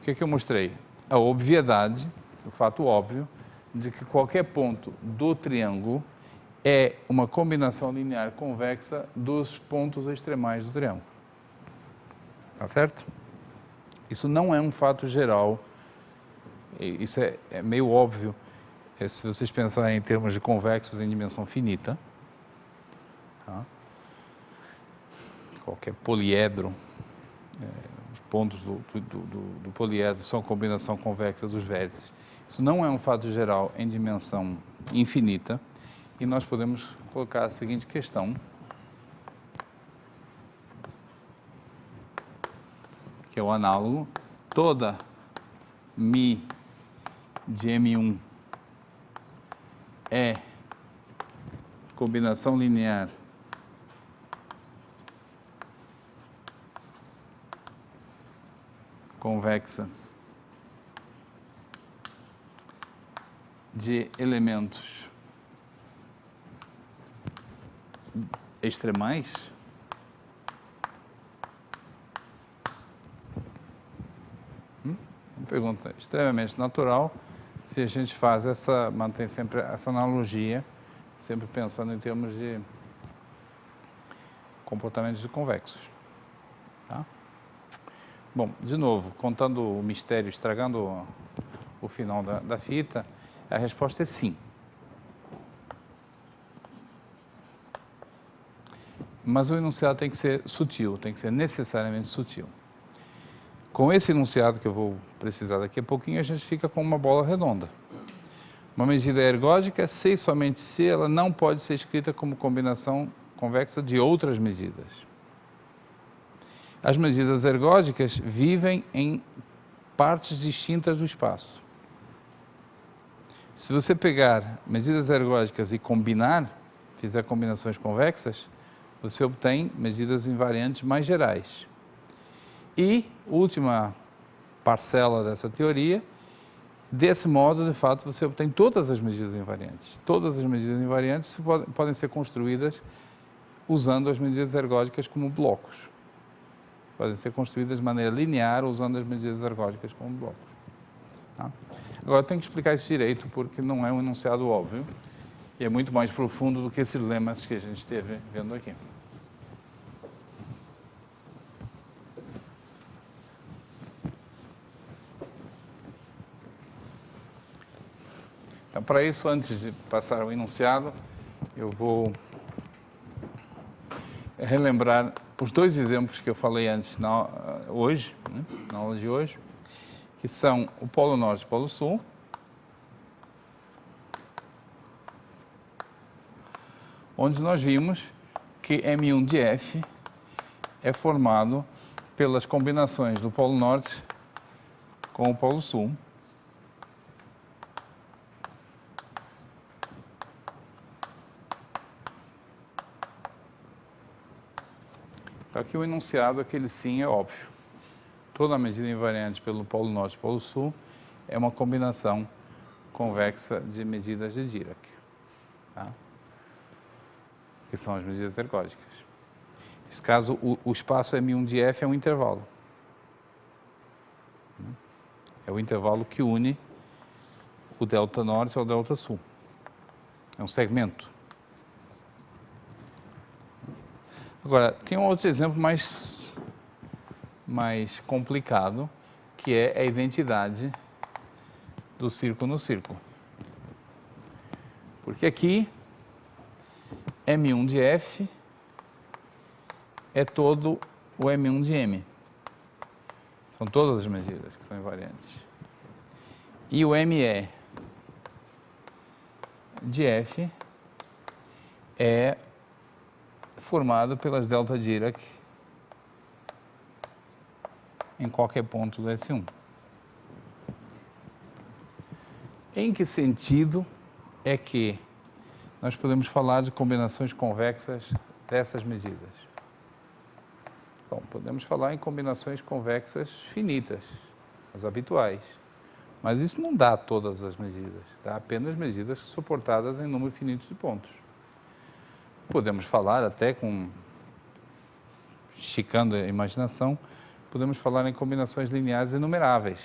que eu mostrei? A obviedade, o fato óbvio, de que qualquer ponto do triângulo é uma combinação linear convexa dos pontos extremais do triângulo. Tá certo? Isso não é um fato geral Isso é meio óbvio se vocês pensarem em termos de convexos em dimensão finita. Tá? Qualquer poliedro, os pontos do poliedro são a combinação convexa dos vértices. Isso não é um fato geral em dimensão infinita, e nós podemos colocar a seguinte questão, que é o análogo: toda μ de M1 é combinação linear convexa de elementos extremais? Uma pergunta extremamente natural, se a gente mantém sempre essa analogia, sempre pensando em termos de comportamentos de convexos. Tá? Bom, de novo, contando o mistério, estragando o final da fita, a resposta é sim. Mas o enunciado tem que ser sutil, tem que ser necessariamente sutil. Com esse enunciado, que eu vou precisar daqui a pouquinho, a gente fica com uma bola redonda. Uma medida ergódica, se e somente se, ela não pode ser escrita como combinação convexa de outras medidas. As medidas ergódicas vivem em partes distintas do espaço. Se você pegar medidas ergódicas e fizer combinações convexas, você obtém medidas invariantes mais gerais. E, última parcela dessa teoria, desse modo, de fato, você obtém todas as medidas invariantes. Todas as medidas invariantes podem ser construídas usando as medidas ergódicas como blocos. Podem ser construídas de maneira linear usando as medidas ergódicas como blocos. Tá? Agora, eu tenho que explicar isso direito, porque não é um enunciado óbvio, e é muito mais profundo do que esses lemas que a gente esteve vendo aqui. Então, para isso, antes de passar ao enunciado, eu vou relembrar os dois exemplos que eu falei antes na aula de hoje, que são o Polo Norte e o Polo Sul, onde nós vimos que M1 de F é formado pelas combinações do Polo Norte com o Polo Sul. Então, aqui o enunciado, aquele sim, é óbvio. Toda medida invariante pelo Polo Norte e Polo Sul é uma combinação convexa de medidas de Dirac, tá? Que são as medidas ergódicas. Nesse caso, o espaço M1 de F é um intervalo. É o intervalo que une o delta norte ao delta sul. É um segmento. Agora, tem um outro exemplo mais complicado, que é a identidade do círculo no círculo. Porque aqui, M1 de F é todo o M1 de M. São todas as medidas que são invariantes. E o ME de F é formado pelas delta Dirac em qualquer ponto do S1. Em que sentido é que nós podemos falar de combinações convexas dessas medidas? Bom, podemos falar em combinações convexas finitas, as habituais. Mas isso não dá todas as medidas, dá apenas medidas suportadas em número finito de pontos. Podemos falar até esticando a imaginação, podemos falar em combinações lineares inumeráveis,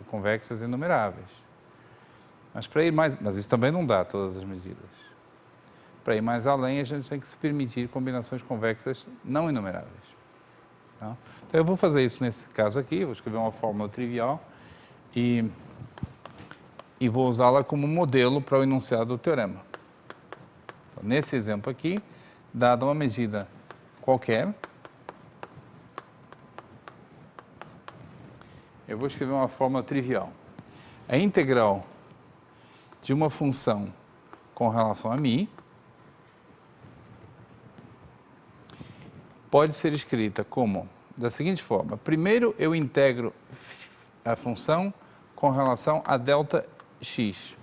convexas inumeráveis. Mas isso também não dá todas as medidas. Para ir mais além, a gente tem que se permitir combinações convexas não inumeráveis. Tá? Então, eu vou fazer isso nesse caso aqui, vou escrever uma fórmula trivial e e vou usá-la como modelo para o enunciado do teorema. Então, nesse exemplo aqui, dada uma medida qualquer, eu vou escrever uma fórmula trivial. A integral de uma função com relação a μ pode ser escrita como, da seguinte forma. Primeiro, eu integro a função com relação a delta x.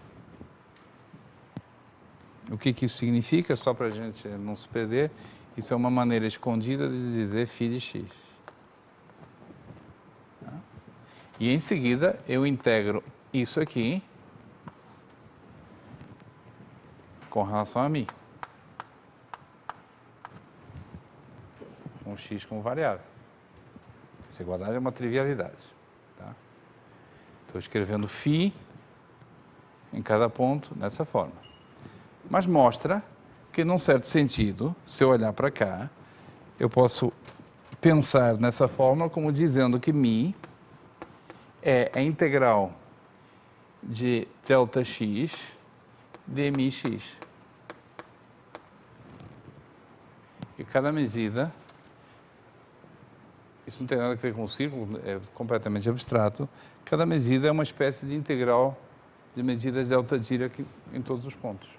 O que isso significa? Só para a gente não se perder, isso é uma maneira escondida de dizer φ de x. E em seguida, eu integro isso aqui com relação a μ. Com x como variável. Essa igualdade é uma trivialidade. Tá? Estou escrevendo φ em cada ponto dessa forma. Mas mostra que, num certo sentido, se eu olhar para cá, eu posso pensar nessa forma como dizendo que μ é a integral de Δx de μx. E cada medida, isso não tem nada a ver com o círculo, é completamente abstrato, cada medida é uma espécie de integral de medidas delta Dirac em todos os pontos,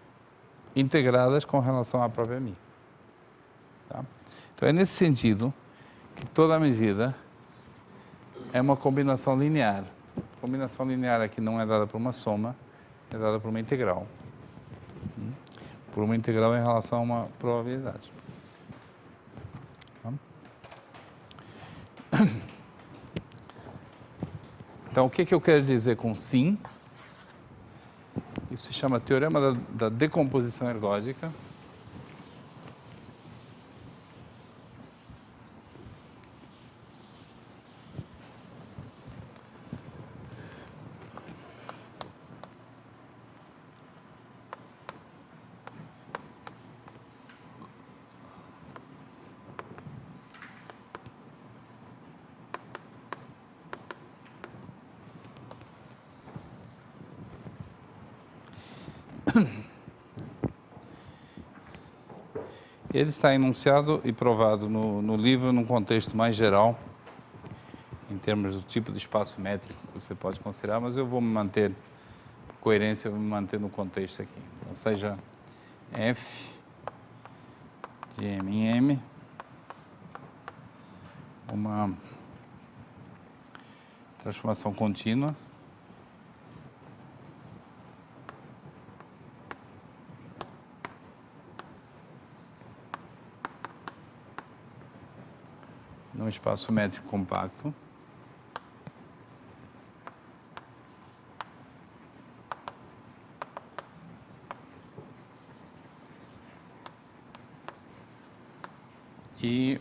integradas com relação à própria μ. Tá? Então é nesse sentido que toda medida é uma combinação linear. A combinação linear aqui não é dada por uma soma, é dada por uma integral. Por uma integral em relação a uma probabilidade. Tá? Então, o que eu quero dizer com sim? Isso se chama teorema da decomposição ergódica. Ele está enunciado e provado no livro num contexto mais geral, em termos do tipo de espaço métrico que você pode considerar, mas eu vou me manter coerência, vou me manter no contexto aqui. Então, seja f de m em m, uma transformação contínua num espaço métrico compacto. E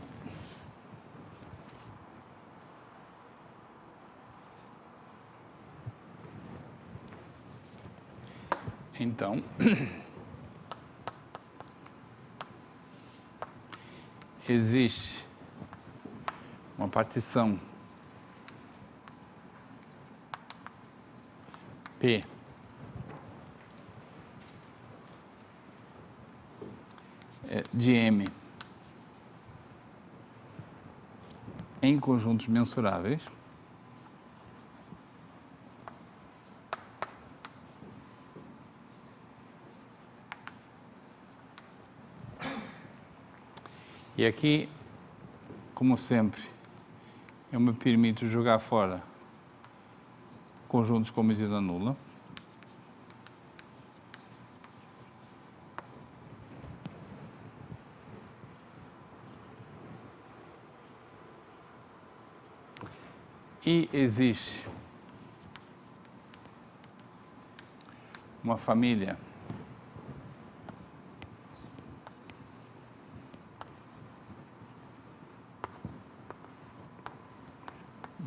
então existe uma partição P de M em conjuntos mensuráveis e aqui, como sempre, eu me permito jogar fora conjuntos com medida nula. E existe uma família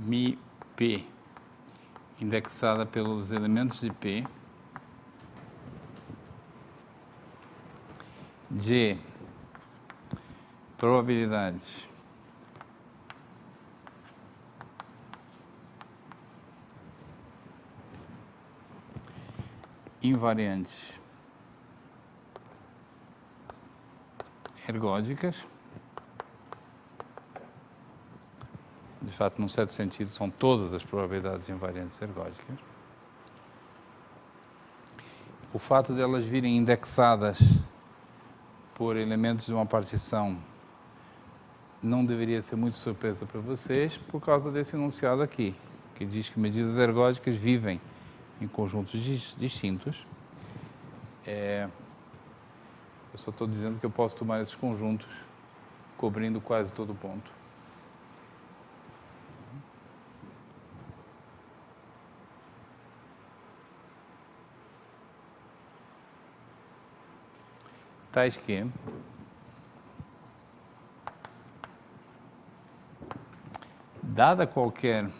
μP indexada pelos elementos de P de probabilidades invariantes ergódicas. De fato, num certo sentido, são todas as probabilidades invariantes ergódicas. O fato de elas virem indexadas por elementos de uma partição não deveria ser muito surpresa para vocês, por causa desse enunciado aqui, que diz que medidas ergódicas vivem em conjuntos distintos. Eu só estou dizendo que eu posso tomar esses conjuntos cobrindo quase todo o ponto. Tais que dada qualquer... Vou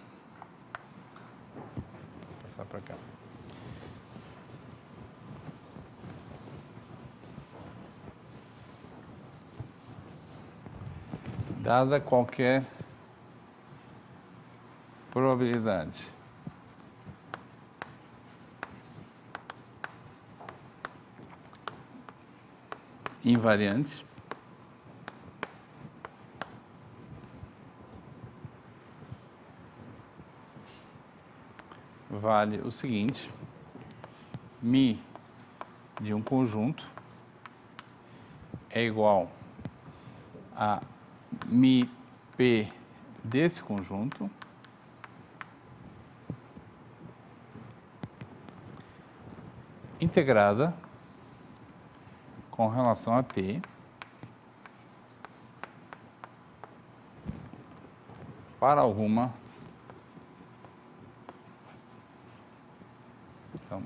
passar para cá. Dada qualquer probabilidade invariante, vale o seguinte: μ de um conjunto é igual a μp desse conjunto integrada com relação a P para alguma. Então,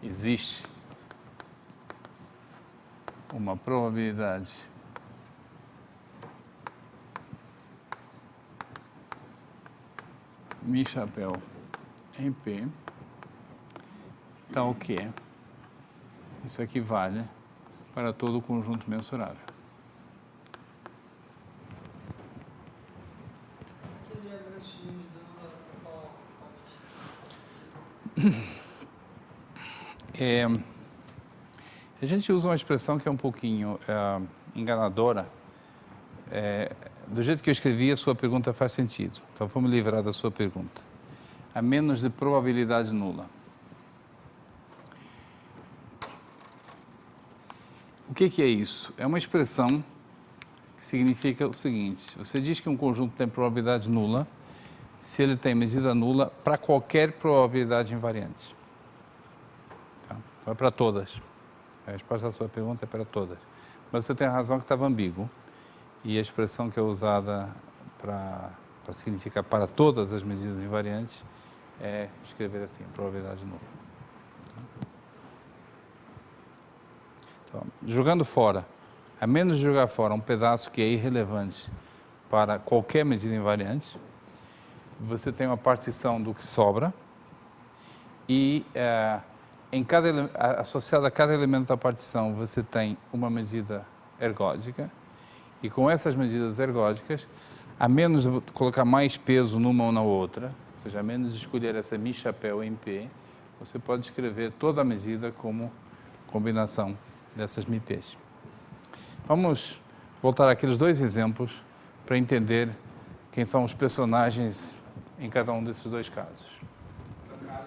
existe uma probabilidade μ chapéu em P, tal que isso aqui vale para todo o conjunto mensurável. A gente usa uma expressão que é um pouquinho enganadora. Do jeito que eu escrevi, a sua pergunta faz sentido. Então, vamos livrar da sua pergunta. A menos de probabilidade nula. O que é isso? É uma expressão que significa o seguinte: você diz que um conjunto tem probabilidade nula se ele tem medida nula para qualquer probabilidade invariante. Tá? Então é para todas. A resposta à sua pergunta é para todas. Mas você tem a razão que estava ambíguo. E a expressão que é usada para significar para todas as medidas invariantes é escrever assim, probabilidade nula. Então, jogando fora, a menos de jogar fora um pedaço que é irrelevante para qualquer medida invariante, você tem uma partição do que sobra e associado a cada elemento da partição você tem uma medida ergódica e com essas medidas ergódicas, a menos de colocar mais peso numa ou na outra, ou seja, a menos de escolher essa μ chapéu em P, você pode escrever toda a medida como combinação dessas μp's. Vamos voltar àqueles dois exemplos para entender quem são os personagens em cada um desses dois casos. Por acaso, a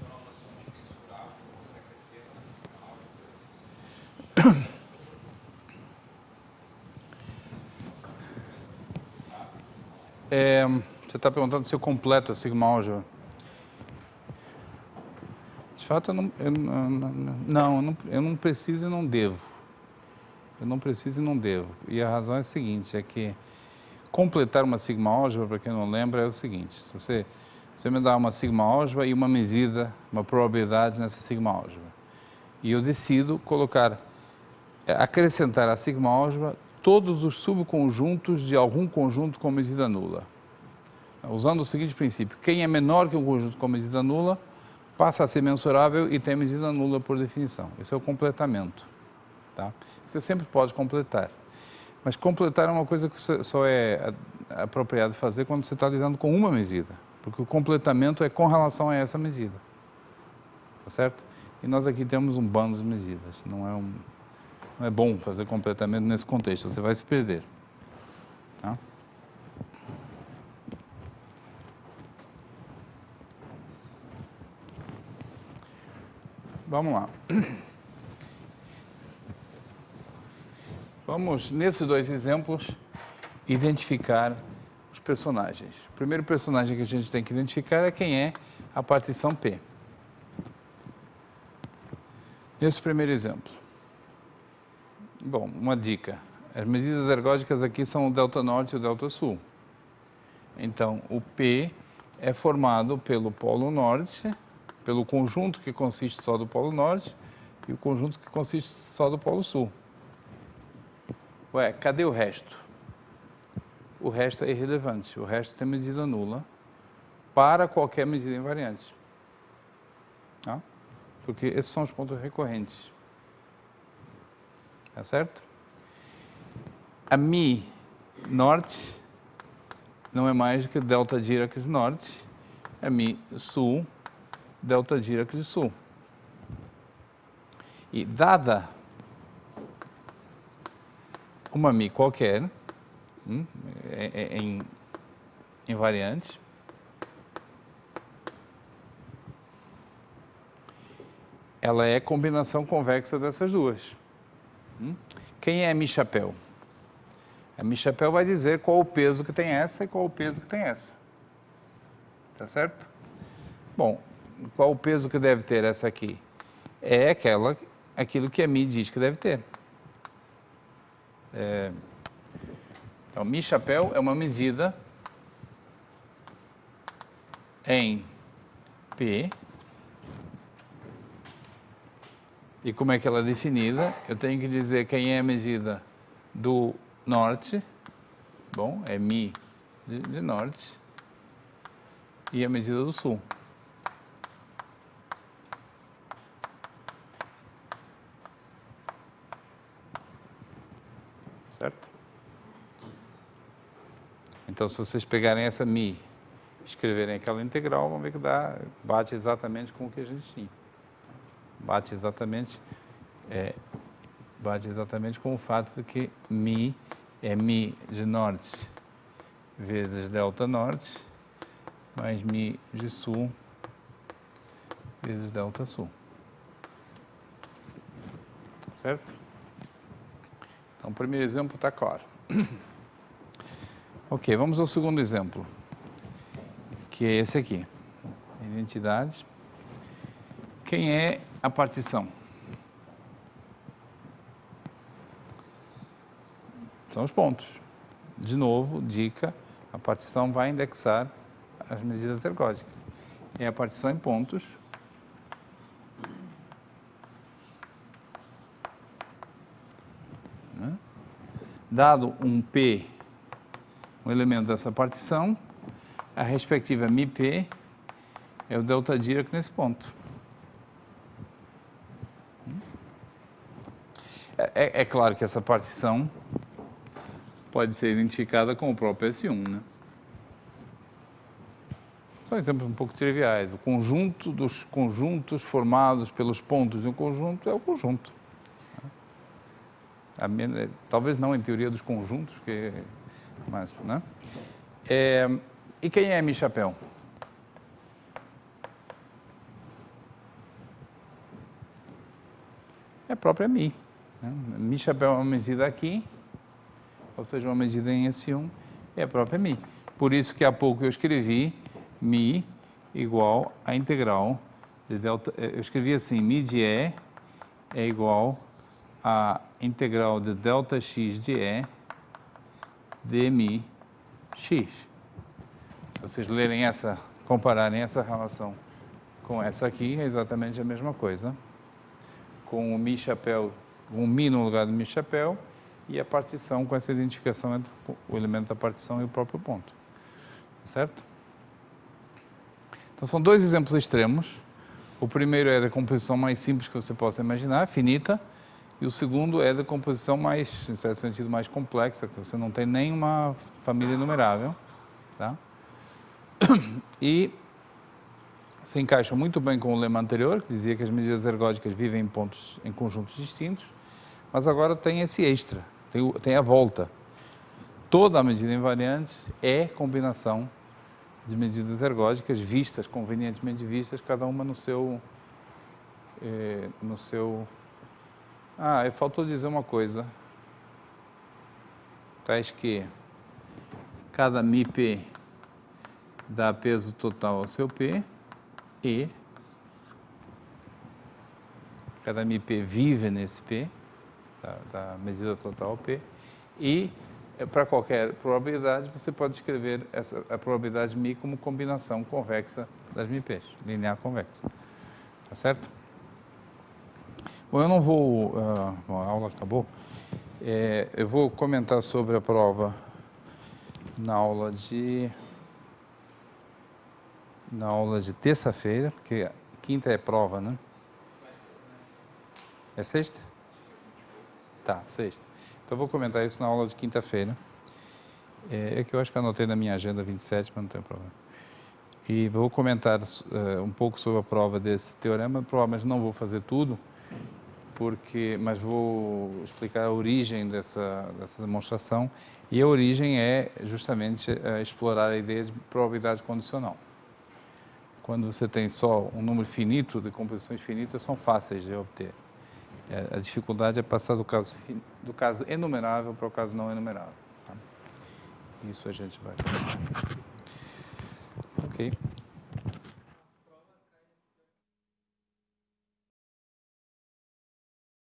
nossa fonte mensurável consegue crescer nessa Você está perguntando se eu completo a sigma álgebra. De fato, eu não preciso e não devo. Eu não preciso e não devo. E a razão é a seguinte, é que completar uma sigma álgebra, para quem não lembra, é o seguinte: se você me dá uma sigma álgebra e uma medida, uma probabilidade nessa sigma álgebra, e eu decido acrescentar à sigma álgebra todos os subconjuntos de algum conjunto com medida nula. Usando o seguinte princípio: quem é menor que um conjunto com medida nula passa a ser mensurável e tem medida nula por definição. Esse é o completamento. Tá? Você sempre pode completar. Mas completar é uma coisa que só é apropriado fazer quando você está lidando com uma medida. Porque o completamento é com relação a essa medida. Tá certo? e nós aqui temos um bando de medidas. Não é bom fazer completamento nesse contexto, você vai se perder. Tá? Vamos lá. Vamos, nesses dois exemplos, identificar os personagens. O primeiro personagem que a gente tem que identificar é quem é a partição P. Nesse primeiro exemplo. Bom, uma dica. As medidas ergódicas aqui são o delta norte e o delta sul. Então, o P é formado pelo polo norte, pelo conjunto que consiste só do polo norte e o conjunto que consiste só do polo sul. Ué, cadê o resto? O resto é irrelevante. O resto tem medida nula para qualquer medida invariante. Tá? Porque esses são os pontos recorrentes. Tá certo? A Mi norte não é mais do que delta Dirac de norte. A Mi sul, delta Dirac de sul. E dada uma Mi qualquer, em invariante, ela é combinação convexa dessas duas. Quem é a Mi chapéu? A Mi chapéu vai dizer qual o peso que tem essa e qual o peso que tem essa. Tá certo? Bom, qual o peso que deve ter essa aqui? É aquilo que a Mi diz que deve ter. Então, Mi chapéu é uma medida em P. E como é que ela é definida? Eu tenho que dizer quem é a medida do norte. Bom, é Mi de norte. E a medida do sul. Certo? Então, se vocês pegarem essa Mi, escreverem aquela integral, vão ver que bate exatamente com o que a gente tinha. Bate exatamente com o fato de que Mi é Mi de norte vezes delta norte, mais Mi de sul vezes delta sul. Certo? Então, o primeiro exemplo está claro. Ok, vamos ao segundo exemplo, que é esse aqui. Identidade. Quem é a partição? São os pontos. De novo, dica, a partição vai indexar as medidas ergódicas. É a partição em pontos. Dado um P, um elemento dessa partição, a respectiva MiP é o delta Dirac nesse ponto. É claro que essa partição pode ser identificada com o próprio S1, né? São exemplos um pouco triviais. O conjunto dos conjuntos formados pelos pontos de um conjunto é o conjunto. Talvez não em teoria dos conjuntos, mas, né? E quem é Mi chapéu? É a própria Mi. Né? Mi chapéu é uma medida aqui, ou seja, uma medida em S1, é a própria Mi. Por isso que há pouco eu escrevi Mi igual a integral de delta. Eu escrevi assim, Mi de E é igual a integral de delta x de E de Mi x. Se vocês lerem compararem essa relação com essa aqui, é exatamente a mesma coisa. Com o Mi chapéu, um Mi no lugar do Mi chapéu, e a partição com essa identificação entre o elemento da partição e o próprio ponto. Certo? Então, são dois exemplos extremos. O primeiro é da composição mais simples que você possa imaginar, finita, e o segundo é da composição mais, em certo sentido, mais complexa, que você não tem nenhuma família enumerável. Tá? E se encaixa muito bem com o lema anterior, que dizia que as medidas ergódicas vivem em conjuntos distintos, mas agora tem esse extra, tem a volta. Toda a medida invariante é combinação de medidas ergódicas vistas, convenientemente vistas, cada uma no seu... faltou dizer uma coisa. Tais que cada μp dá peso total ao seu P e cada μp vive nesse P, da medida total ao P, e para qualquer probabilidade você pode escrever a probabilidade μ como combinação convexa das μp's, linear convexa. Tá certo? Bom, eu não vou... a aula acabou. Eu vou comentar sobre a prova na aula de terça-feira, porque quinta é prova, né? É sexta? Tá, sexta. Então, eu vou comentar isso na aula de quinta-feira. É que eu acho que anotei na minha agenda 27, mas não tem problema. E vou comentar um pouco sobre a prova desse teorema, provavelmente não vou fazer tudo, mas vou explicar a origem dessa demonstração, e a origem é justamente explorar a ideia de probabilidade condicional. Quando você tem só um número finito de composições finitas, são fáceis de obter. A dificuldade é passar do caso enumerável para o caso não enumerável. Tá? Isso a gente vai... Ok.